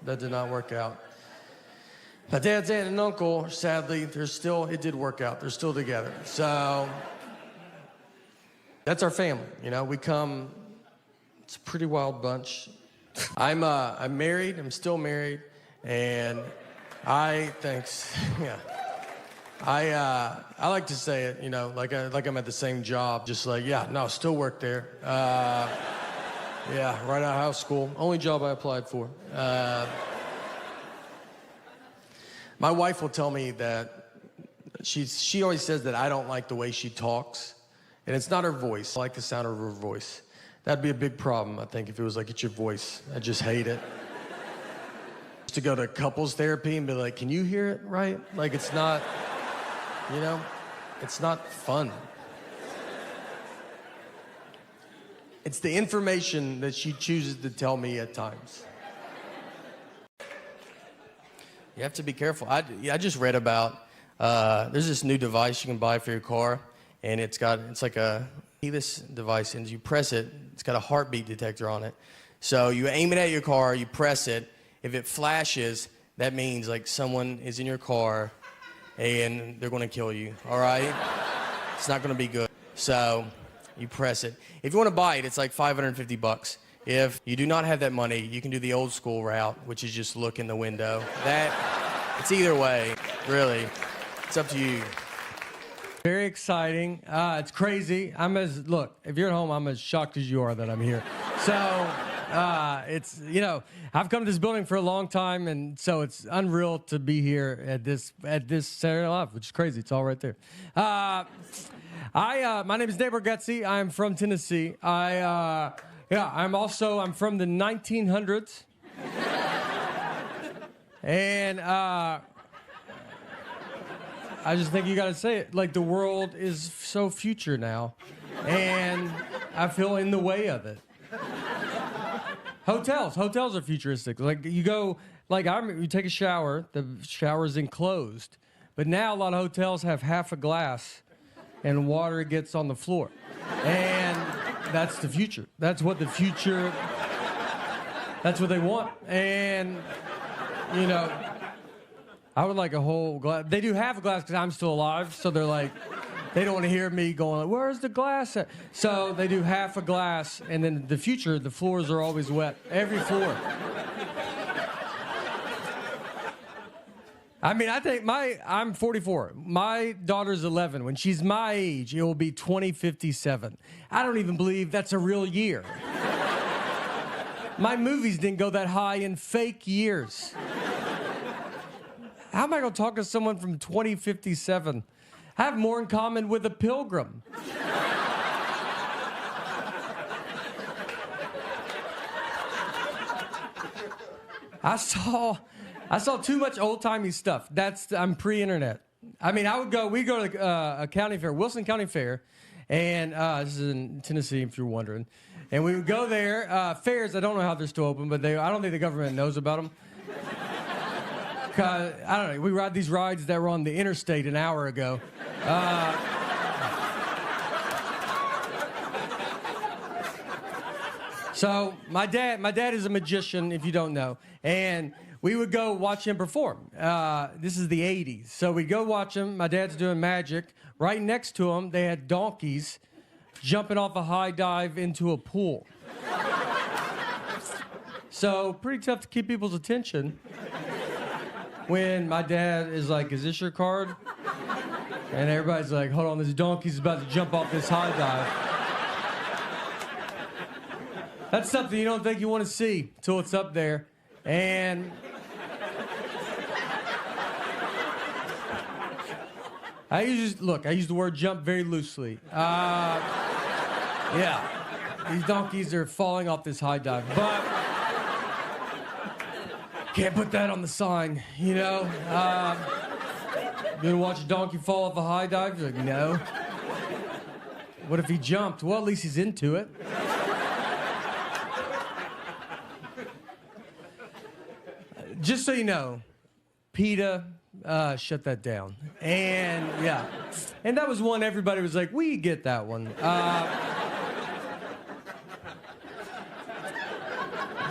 That did not work out. My dad's aunt and uncle, sadly, it did work out. They're still together. So that's our family. You know, we come, it's a pretty wild bunch. I'm married, I'm still married, and thanks, yeah. I like to say it, you know, like I'm at the same job, just like, yeah, no, still work there. Yeah, right out of high school. Only job I applied for. My wife will tell me that she always says that I don't like the way she talks. And it's not her voice. I like the sound of her voice. That'd be a big problem, I think, if it was like, it's your voice. I just hate it. Just to go to couples therapy and be like, can you hear it right? Like, it's not, you know, it's not fun. It's the information that she chooses to tell me at times. You have to be careful. I just read about, there's this new device you can buy for your car, and it's like a keyless device, and you press it, it's got a heartbeat detector on it. So you aim it at your car, you press it. If it flashes, that means like someone is in your car and they're gonna kill you, all right? It's not gonna be good. So you press it. If you wanna buy it, it's like $550. If you do not have that money, you can do the old school route, which is just look in the window. It's either way, really. It's up to you. Very exciting. It's crazy. Look, if you're at home, I'm as shocked as you are that I'm here. So, it's, you know, I've come to this building for a long time, and so it's unreal to be here at this Saturday Night Live, which is crazy. It's all right there. My name is Bargatze. I'm from Tennessee. I'm from the 1900s. And, I just think you gotta say it. Like, the world is so future now, and I feel in the way of it. Hotels are futuristic. Like, you go, like, you take a shower, the shower's enclosed, but now a lot of hotels have half a glass, and water gets on the floor, and that's the future. That's what they want, and, you know, I would like a whole glass. They do half a glass because I'm still alive, so they're like, they don't want to hear me going, like, where's the glass at? So they do half a glass, and then the future, the floors are always wet. Every floor. I mean, I'm 44. My daughter's 11. When she's my age, it will be 2057. I don't even believe that's a real year. My movies didn't go that high in fake years. How am I going to talk to someone from 2057? I have more in common with a pilgrim. I saw too much old-timey stuff. I'm pre-internet. I mean, we'd go to a county fair, Wilson County Fair, and this is in Tennessee, if you're wondering. And we would go there. Fairs, I don't know how they're still open, but I don't think the government knows about them. I don't know, we ride these rides that were on the interstate an hour ago. So my dad is a magician, if you don't know, and we would go watch him perform. This is the 80s. So we'd go watch him. My dad's doing magic. Right next to him, they had donkeys jumping off a high dive into a pool. So pretty tough to keep people's attention when my dad is like, is this your card? And everybody's like, hold on, this donkey's about to jump off this high dive. That's something you don't think you want to see till it's up there. And I use the word jump very loosely. Yeah, these donkeys are falling off this high dive, but can't put that on the sign, you know? You gonna watch a donkey fall off a high dive? You're like, no. What if he jumped? Well, at least he's into it. Just so you know, PETA shut that down. And, yeah. And that was one everybody was like, we get that one.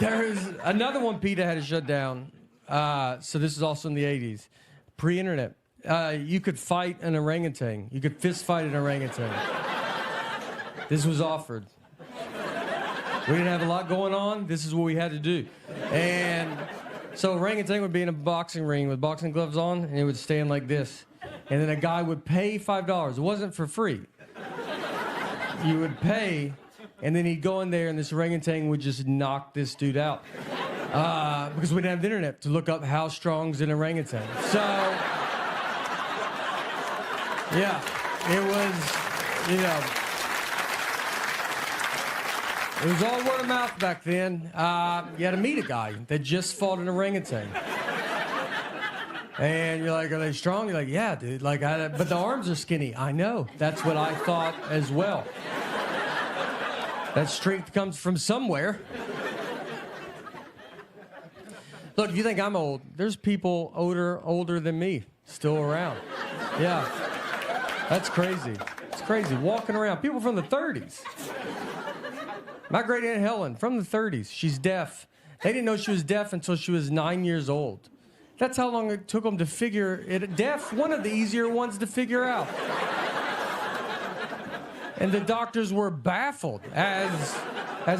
There's another one PETA had to shut down. So this is also in the 80s. Pre-internet. You could fight an orangutan. You could fist fight an orangutan. This was offered. We didn't have a lot going on. This is what we had to do. And so orangutan would be in a boxing ring with boxing gloves on, and it would stand like this. And then a guy would pay $5. It wasn't for free. You would pay, and then he'd go in there, and this orangutan would just knock this dude out. because we didn't have the internet to look up how strong's an orangutan. So, yeah, it was, you know, it was all word of mouth back then. You had to meet a guy that just fought an orangutan. And you're like, are they strong? You're like, yeah, dude. Like, but the arms are skinny. I know. That's what I thought as well. That strength comes from somewhere. Look, if you think I'm old, there's people older than me still around. Yeah. That's crazy. It's crazy. Walking around. People from the 30s. My great Aunt Helen, from the 30s. She's deaf. They didn't know she was deaf until she was 9 years old. That's how long it took them to figure it. Deaf, one of the easier ones to figure out. And the doctors were baffled as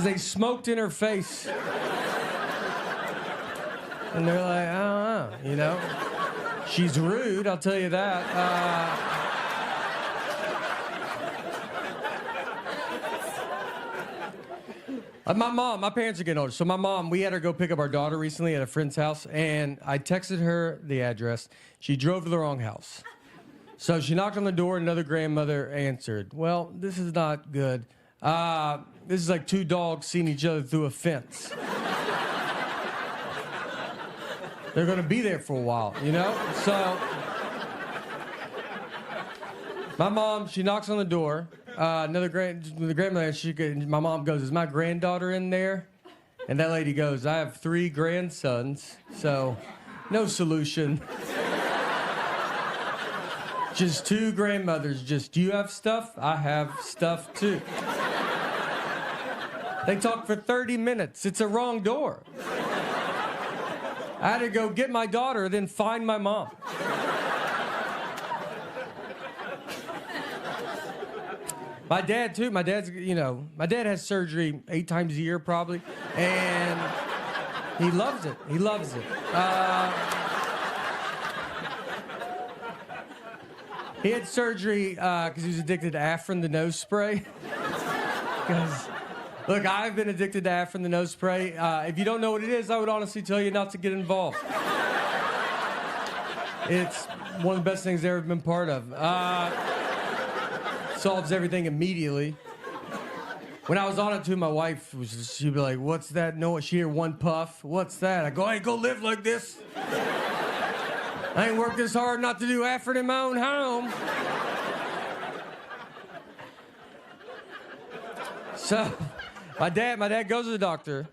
they smoked in her face. And they're like, I don't know, you know. She's rude, I'll tell you that. My parents are getting older. So my mom, we had her go pick up our daughter recently at a friend's house, and I texted her the address. She drove to the wrong house. So she knocked on the door, another grandmother answered. Well, this is not good. This is like two dogs seeing each other through a fence. They're gonna be there for a while, you know? So my mom, she knocks on the door. The grandmother, my mom goes, is my granddaughter in there? And that lady goes, I have 3 grandsons, so no solution. Just 2 grandmothers, just, do you have stuff? I have stuff too. They talk for 30 minutes. It's a wrong door. I had to go get my daughter, then find my mom. My dad, too. My dad's, you know, my dad has surgery 8 times a year, probably. And he loves it. He loves it. He had surgery because he was addicted to Afrin, the nose spray. Because, look, I've been addicted to Afrin, the nose spray. If you don't know what it is, I would honestly tell you not to get involved. It's one of the best things I've ever been part of. Solves everything immediately. When I was on it too, my wife she'd be like, what's that? No, she'd hear one puff. What's that? I go, I ain't gonna live like this. I ain't worked this hard not to do effort in my own home. So my dad goes to the doctor,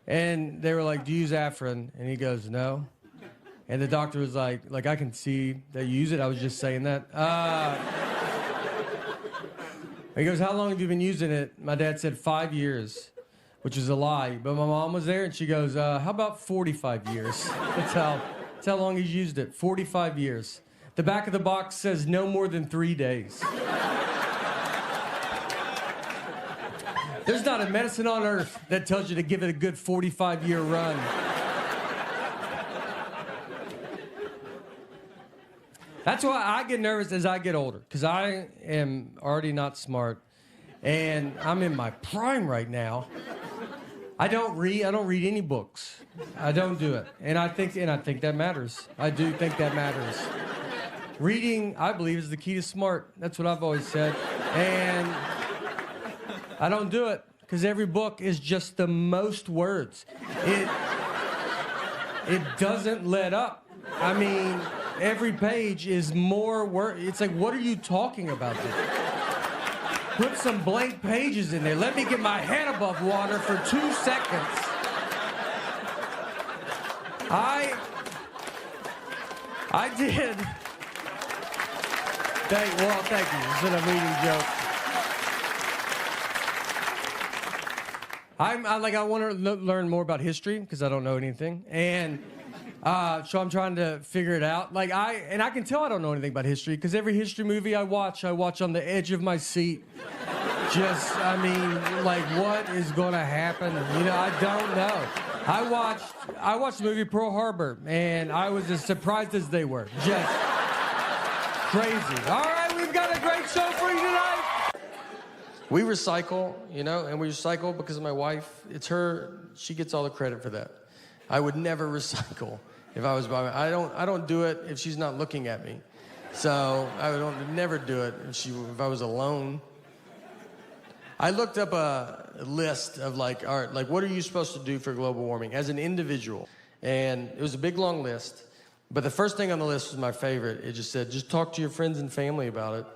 and they were like, do you use Afrin? And he goes, no. And the doctor was like, I can see that you use it. I was just saying that. He goes, how long have you been using it? My dad said 5 years, which is a lie. But my mom was there, and she goes, how about 45 years? That's how long he's used it, 45 years. The back of the box says no more than 3 days. There's not a medicine on earth that tells you to give it a good 45-year run. That's why I get nervous as I get older, because I am already not smart, and I'm in my prime right now. I don't read any books. I don't do it. And I think that matters. I do think that matters. Reading, I believe, is the key to smart. That's what I've always said. And I don't do it because every book is just the most words. It doesn't let up. I mean, every page is more words. It's like, what are you talking about there? Put some blank pages in there. Let me get my head above water for 2 seconds. I did. Thank you. It's been a reading joke. I want to learn more about history because I don't know anything, and so I'm trying to figure it out. I can tell I don't know anything about history because every history movie I watch on the edge of my seat. What is going to happen? You know, I don't know. I watched the movie Pearl Harbor, and I was as surprised as they were. Just crazy. All right, we've got a great show for you tonight. We recycle, and we recycle because of my wife. It's her. She gets all the credit for that. I would never recycle if I was by my, I don't do it if she's not looking at me. So I would never do it if I was alone. I looked up a list of like, all right, like what are you supposed to do for global warming as an individual? And it was a big long list, but the first thing on the list was my favorite. It just said, just talk to your friends and family about it.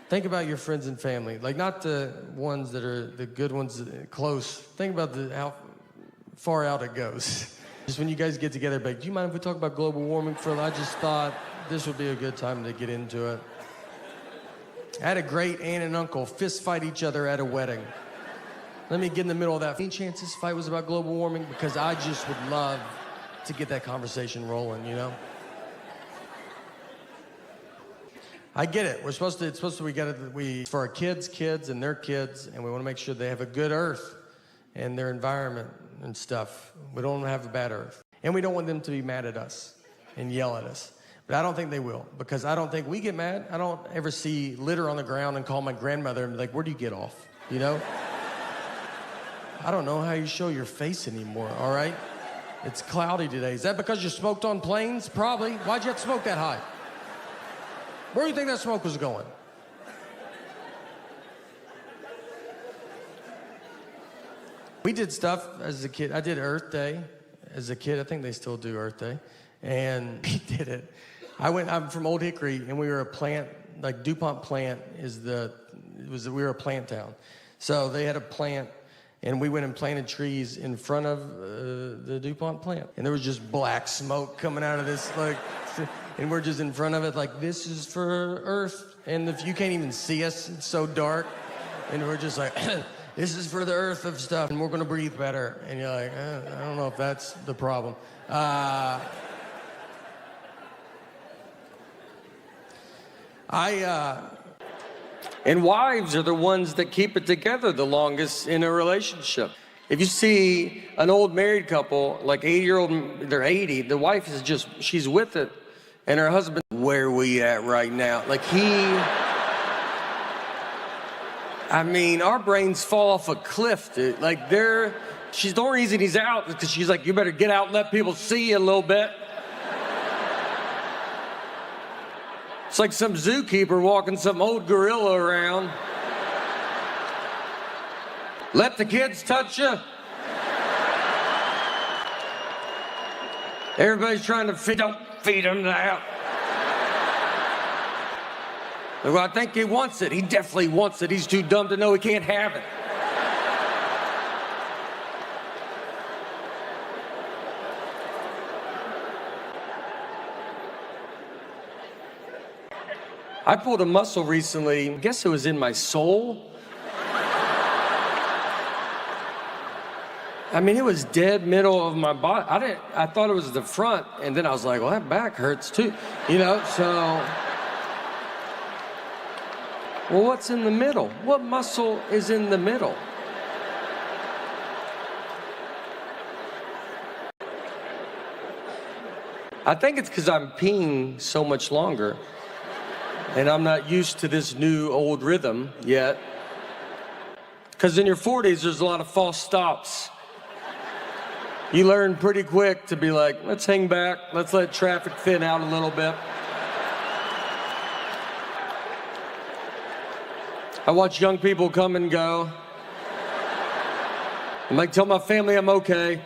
Think about your friends and family, like not the ones that are the good ones close. Think about how far out it goes. Just when you guys get together, like, do you mind if we talk about global warming for a little? I just thought this would be a good time to get into it. I had a great aunt and uncle fist fight each other at a wedding. Let me get in the middle of that. Any chance this fight was about global warming? Because I just would love to get that conversation rolling, you know? I get it. It's supposed to, for our kids and their kids, and we want to make sure they have a good earth and their environment and stuff. We don't want to have a bad earth. And we don't want them to be mad at us and yell at us. But I don't think they will, because I don't think we get mad. I don't ever see litter on the ground and call my grandmother and be like, where do you get off, you know? I don't know how you show your face anymore, all right? It's cloudy today. Is that because you smoked on planes? Probably. Why'd you have to smoke that high? Where do you think that smoke was going? We did stuff as a kid. I did Earth Day as a kid. I think they still do Earth Day. And we did it. I'm from Old Hickory, and we were a plant, like DuPont plant we were a plant town. So they had a plant, and we went and planted trees in front of the DuPont plant. And there was just black smoke coming out of this, like, and we're just in front of it, like, this is for Earth. And if you can't even see us, it's so dark. And we're just like, this is for the Earth of stuff, and we're gonna breathe better. And you're like, I don't know if that's the problem. And wives are the ones that keep it together the longest in a relationship. If you see an old married couple, like 80-year-old, they're 80, the wife is just, she's with it, and her husband, where are we at right now? Like I mean, our brains fall off a cliff, dude. Like the only reason he's out is because she's like, you better get out and let people see you a little bit. It's like some zookeeper walking some old gorilla around. Let the kids touch you. Everybody's trying to don't feed him that. Well, I think he wants it. He definitely wants it. He's too dumb to know he can't have it. I pulled a muscle recently. I guess it was in my soul. I mean, it was dead middle of my body. I thought it was the front, and then I was like, well, that back hurts too, you know, so. Well, what's in the middle? What muscle is in the middle? I think it's because I'm peeing so much longer. And I'm not used to this new old rhythm yet. Because in your 40s, there's a lot of false stops. You learn pretty quick to be like, let's hang back, let's let traffic thin out a little bit. I watch young people come and go. I'm like, tell my family I'm okay.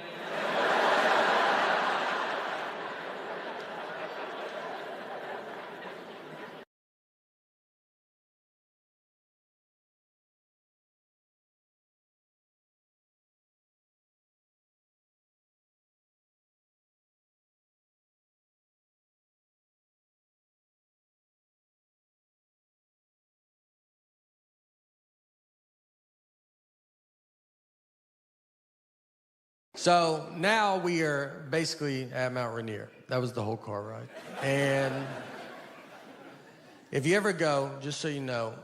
So now we are basically at Mount Rainier. That was the whole car ride. And if you ever go, just so you know,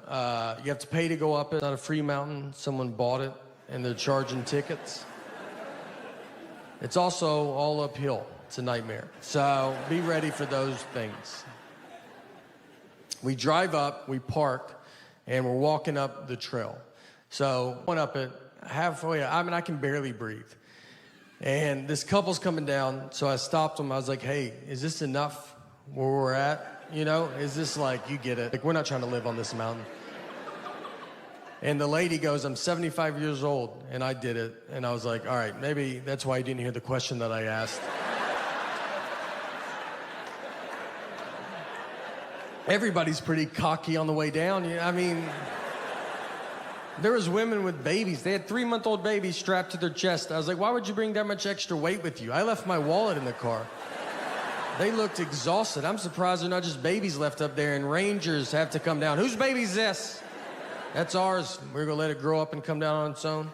you have to pay to go up it. It's not a free mountain. Someone bought it, and they're charging tickets. It's also all uphill. It's a nightmare. So be ready for those things. We drive up, we park, and we're walking up the trail. So went up it halfway. I mean, I can barely breathe. And this couple's coming down, so I stopped them. I was like, hey, is this enough where we're at? You know, is this like, you get it? Like, we're not trying to live on this mountain. And the lady goes, I'm 75 years old, and I did it. And I was like, all right, maybe that's why you didn't hear the question that I asked. Everybody's pretty cocky on the way down. I mean, there was women with babies. They had 3-month-old babies strapped to their chest. I was like, why would you bring that much extra weight with you? I left my wallet in the car. They looked exhausted. I'm surprised they're not just babies left up there and rangers have to come down. Whose baby's this? That's ours. We're gonna let it grow up and come down on its own.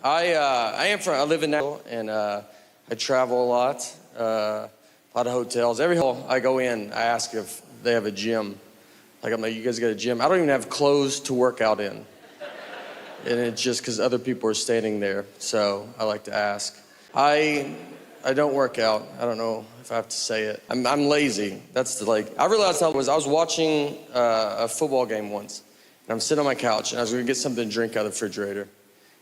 I live in Nashville, and I travel a lot of hotels. Every hotel I go in, I ask if they have a gym. Like, I'm like, you guys got a gym? I don't even have clothes to work out in. And it's just because other people are standing there, so I like to ask. I don't work out. I don't know if I have to say it. I'm lazy. I realized I was watching a football game once, and I'm sitting on my couch, and I was gonna get something to drink out of the refrigerator.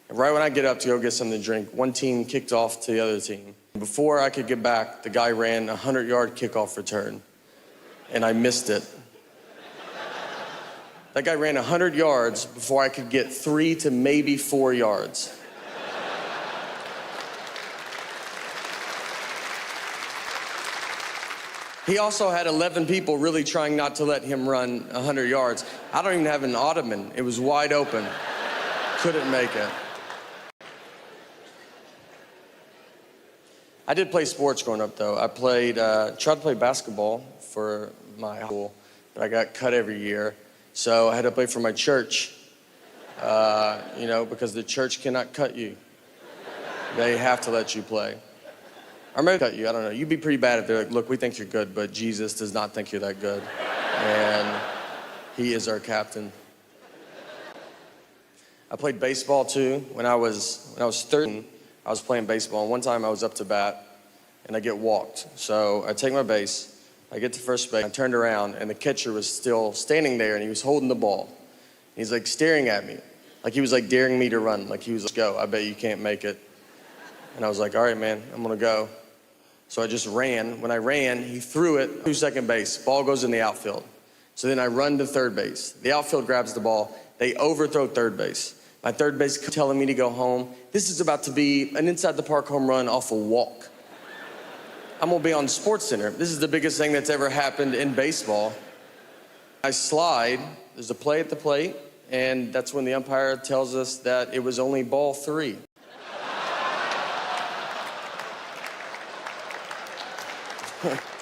And right when I get up to go get something to drink, one team kicked off to the other team. Before I could get back, the guy ran a 100-yard kickoff return, and I missed it. That guy ran 100 yards before I could get 3 to maybe 4 yards. He also had 11 people really trying not to let him run 100 yards. I don't even have an ottoman. It was wide open. Couldn't make it. I did play sports growing up, though. I tried to play basketball for my school, but I got cut every year. So I had to play for my church, because the church cannot cut you. They have to let you play. Or maybe cut you, I don't know. You'd be pretty bad if they're like, look, we think you're good, but Jesus does not think you're that good. And he is our captain. I played baseball too. When I was 13, I was playing baseball. And one time I was up to bat and I get walked. So I take my base, I get to first base, I turned around and the catcher was still standing there and he was holding the ball. He's like staring at me, like he was like daring me to run. Like he was like, go, I bet you can't make it. And I was like, all right, man, I'm gonna go. So I just ran. When I ran, he threw it to second base. Ball goes in the outfield. So then I run to third base. The outfield grabs the ball. They overthrow third base. My third base telling me to go home. This is about to be an inside the park home run off a walk. I'm gonna be on SportsCenter. This is the biggest thing that's ever happened in baseball. I slide, there's a play at the plate, and that's when the umpire tells us that it was only ball 3.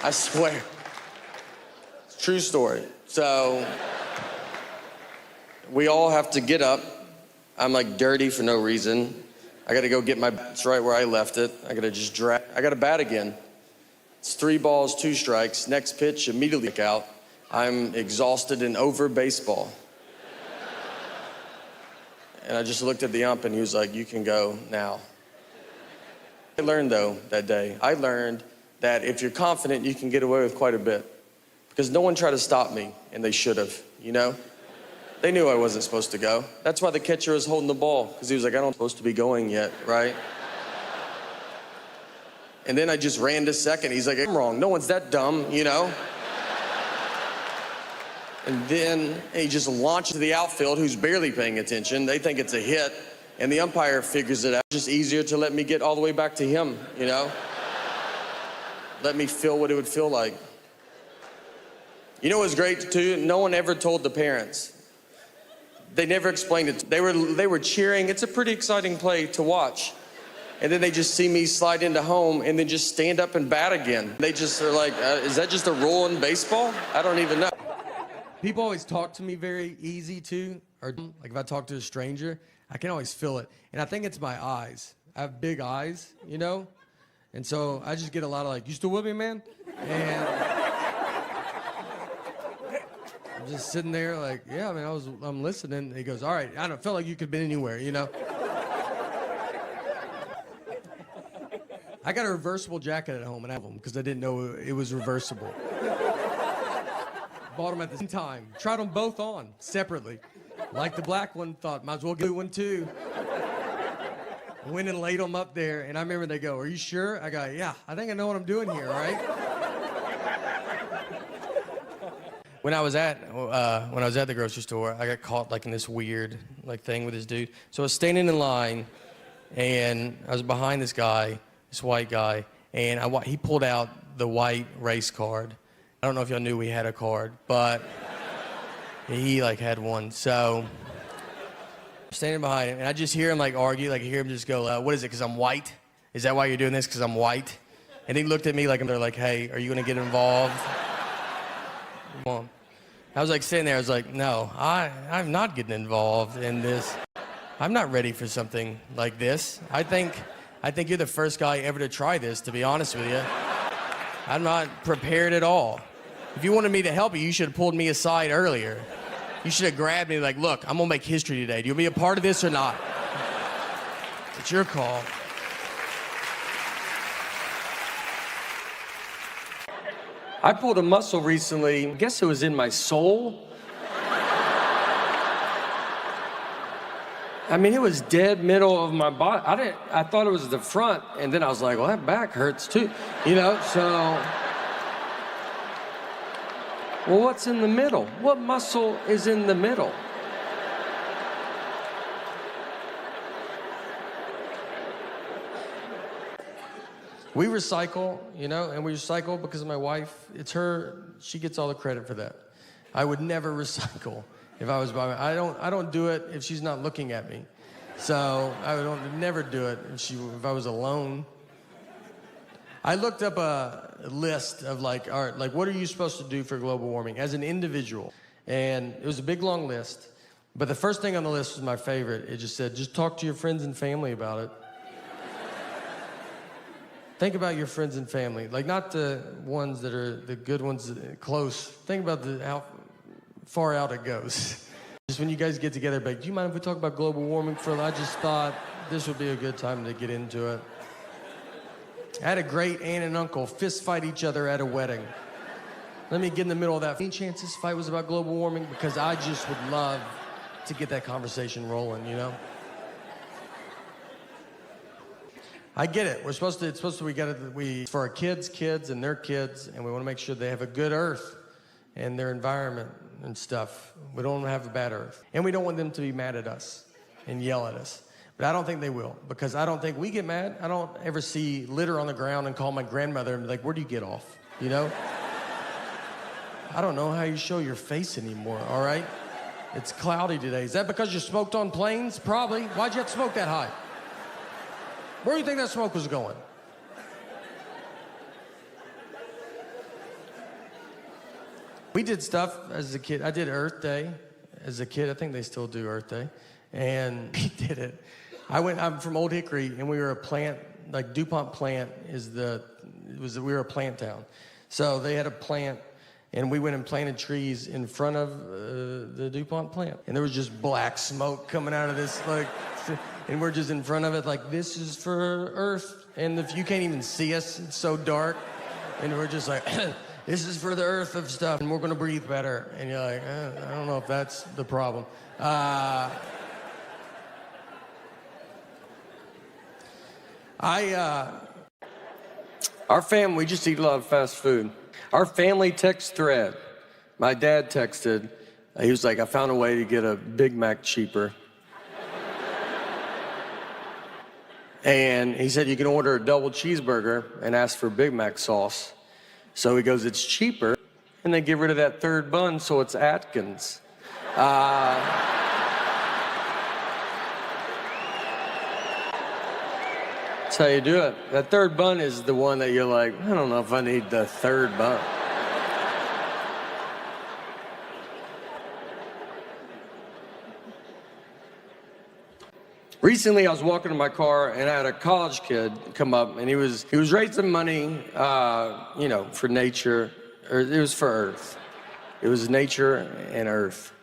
I swear. True story. So we all have to get up. I'm like dirty for no reason. I gotta go get my bat right where I left it. I gotta bat again. It's 3 balls, 2 strikes. Next pitch, immediately kick out. I'm exhausted and over baseball. And I just looked at the ump and he was like, you can go now. I learned though that day, that if you're confident, you can get away with quite a bit. Because no one tried to stop me, and they should have, They knew I wasn't supposed to go. That's why the catcher was holding the ball, because he was like, I don't supposed to be going yet, right? And then I just ran to second. He's like, I'm wrong. No one's that dumb, And then he just launched to the outfield, who's barely paying attention. They think it's a hit, and the umpire figures it out. It's just easier to let me get all the way back to him, Let me feel what it would feel like. What was great too? No one ever told the parents. They never explained it. They were cheering. It's a pretty exciting play to watch. And then they just see me slide into home and then just stand up and bat again. They just are like, is that just a rule in baseball? I don't even know. People always talk to me very easy too, or like if I talk to a stranger, I can always feel it. And I think it's my eyes. I have big eyes, And so I just get a lot of like, you still with me, man? And I'm just sitting there like, yeah, man, I'm listening. And he goes, all right, I don't feel like you could have been anywhere, I got a reversible jacket at home and I have them because I didn't know it was reversible. Bought them at the same time. Tried them both on separately. Like the black one, thought might as well get one too. Went and laid them up there, and I remember they go, "Are you sure?" I go, "Yeah, I think I know what I'm doing here, right?" When I was at the grocery store, I got caught like in this weird like thing with this dude. So I was standing in line, and I was behind this guy, this white guy, and he pulled out the white race card. I don't know if y'all knew we had a card, but he like had one. So I'm standing behind him, and I just hear him like argue, like I hear him just go, "What is it? Because I'm white? Is that why you're doing this? Because I'm white?" And he looked at me like they're like, "Hey, are you gonna get involved?" Come on. I was like sitting there, I was like, no, I'm not getting involved in this. I'm not ready for something like this. I think you're the first guy ever to try this, to be honest with you. I'm not prepared at all. If you wanted me to help you should have pulled me aside earlier. You should have grabbed me like, look, I'm gonna make history today. Do you want me a part of this or not? It's your call. I pulled a muscle recently. I guess it was in my soul. I mean, it was dead middle of my body. I thought it was the front, and then I was like, well, that back hurts too, so. Well, what's in the middle? What muscle is in the middle? We recycle, and we recycle because of my wife. It's her, she gets all the credit for that. I would never recycle if I was by my, I don't do it if she's not looking at me. So I would never do it if I was alone. I looked up a list of like what are you supposed to do for global warming as an individual? And it was a big long list, but the first thing on the list was my favorite. It just said, just talk to your friends and family about it. Think about your friends and family, like not the ones that are the good ones close. Think about how far out it goes. Just when you guys get together, like, do you mind if we talk about global warming for a little? I just thought this would be a good time to get into it. I had a great aunt and uncle fist fight each other at a wedding. Let me get in the middle of that. Any chance this fight was about global warming? Because I just would love to get that conversation rolling, I get it. It's supposed to, for our kids and their kids, and we want to make sure they have a good earth and their environment and stuff. We don't want to have a bad earth. And we don't want them to be mad at us and yell at us. But I don't think they will, because I don't think we get mad. I don't ever see litter on the ground and call my grandmother and be like, where'd you get off, I don't know how you show your face anymore, all right? It's cloudy today. Is that because you smoked on planes? Probably. Why'd you have to smoke that high? Where do you think that smoke was going? We did stuff as a kid. I did Earth Day as a kid. I think they still do Earth Day. And we did it. I'm from Old Hickory, and we were a plant, like DuPont plant we were a plant town. So they had a plant, and we went and planted trees in front of the DuPont plant. And there was just black smoke coming out of this, and we're just in front of it like, this is for Earth. And if you can't even see us, it's so dark. And we're just like, this is for the Earth of stuff, and we're gonna breathe better. And you're like, I don't know if that's the problem. Our family, we just eat a lot of fast food. Our family text thread, my dad texted, he was like, I found a way to get a Big Mac cheaper. And he said, you can order a double cheeseburger and ask for Big Mac sauce. So he goes, it's cheaper, and they get rid of that third bun, so it's Atkins. That's how you do it. That third bun is the one that you're like, I don't know if I need the third bun. Recently, I was walking in my car, and I had a college kid come up, and he was raising money, for nature, or it was for Earth. It was nature and Earth.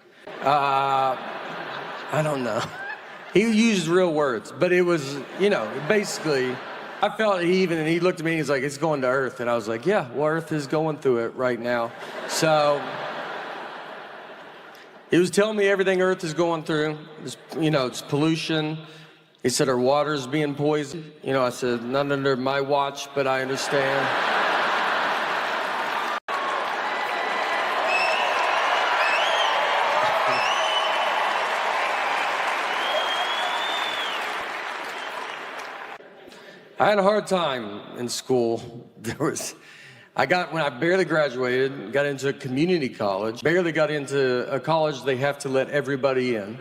I don't know. He used real words, but it was, basically, I felt he looked at me and he's like, it's going to Earth. And I was like, yeah, well, Earth is going through it right now. So he was telling me everything Earth is going through. It's pollution, He said, our water's being poisoned. You know, I said, not under my watch, but I understand. I had a hard time in school. When I barely graduated, got into a community college, barely got into a college they have to let everybody in.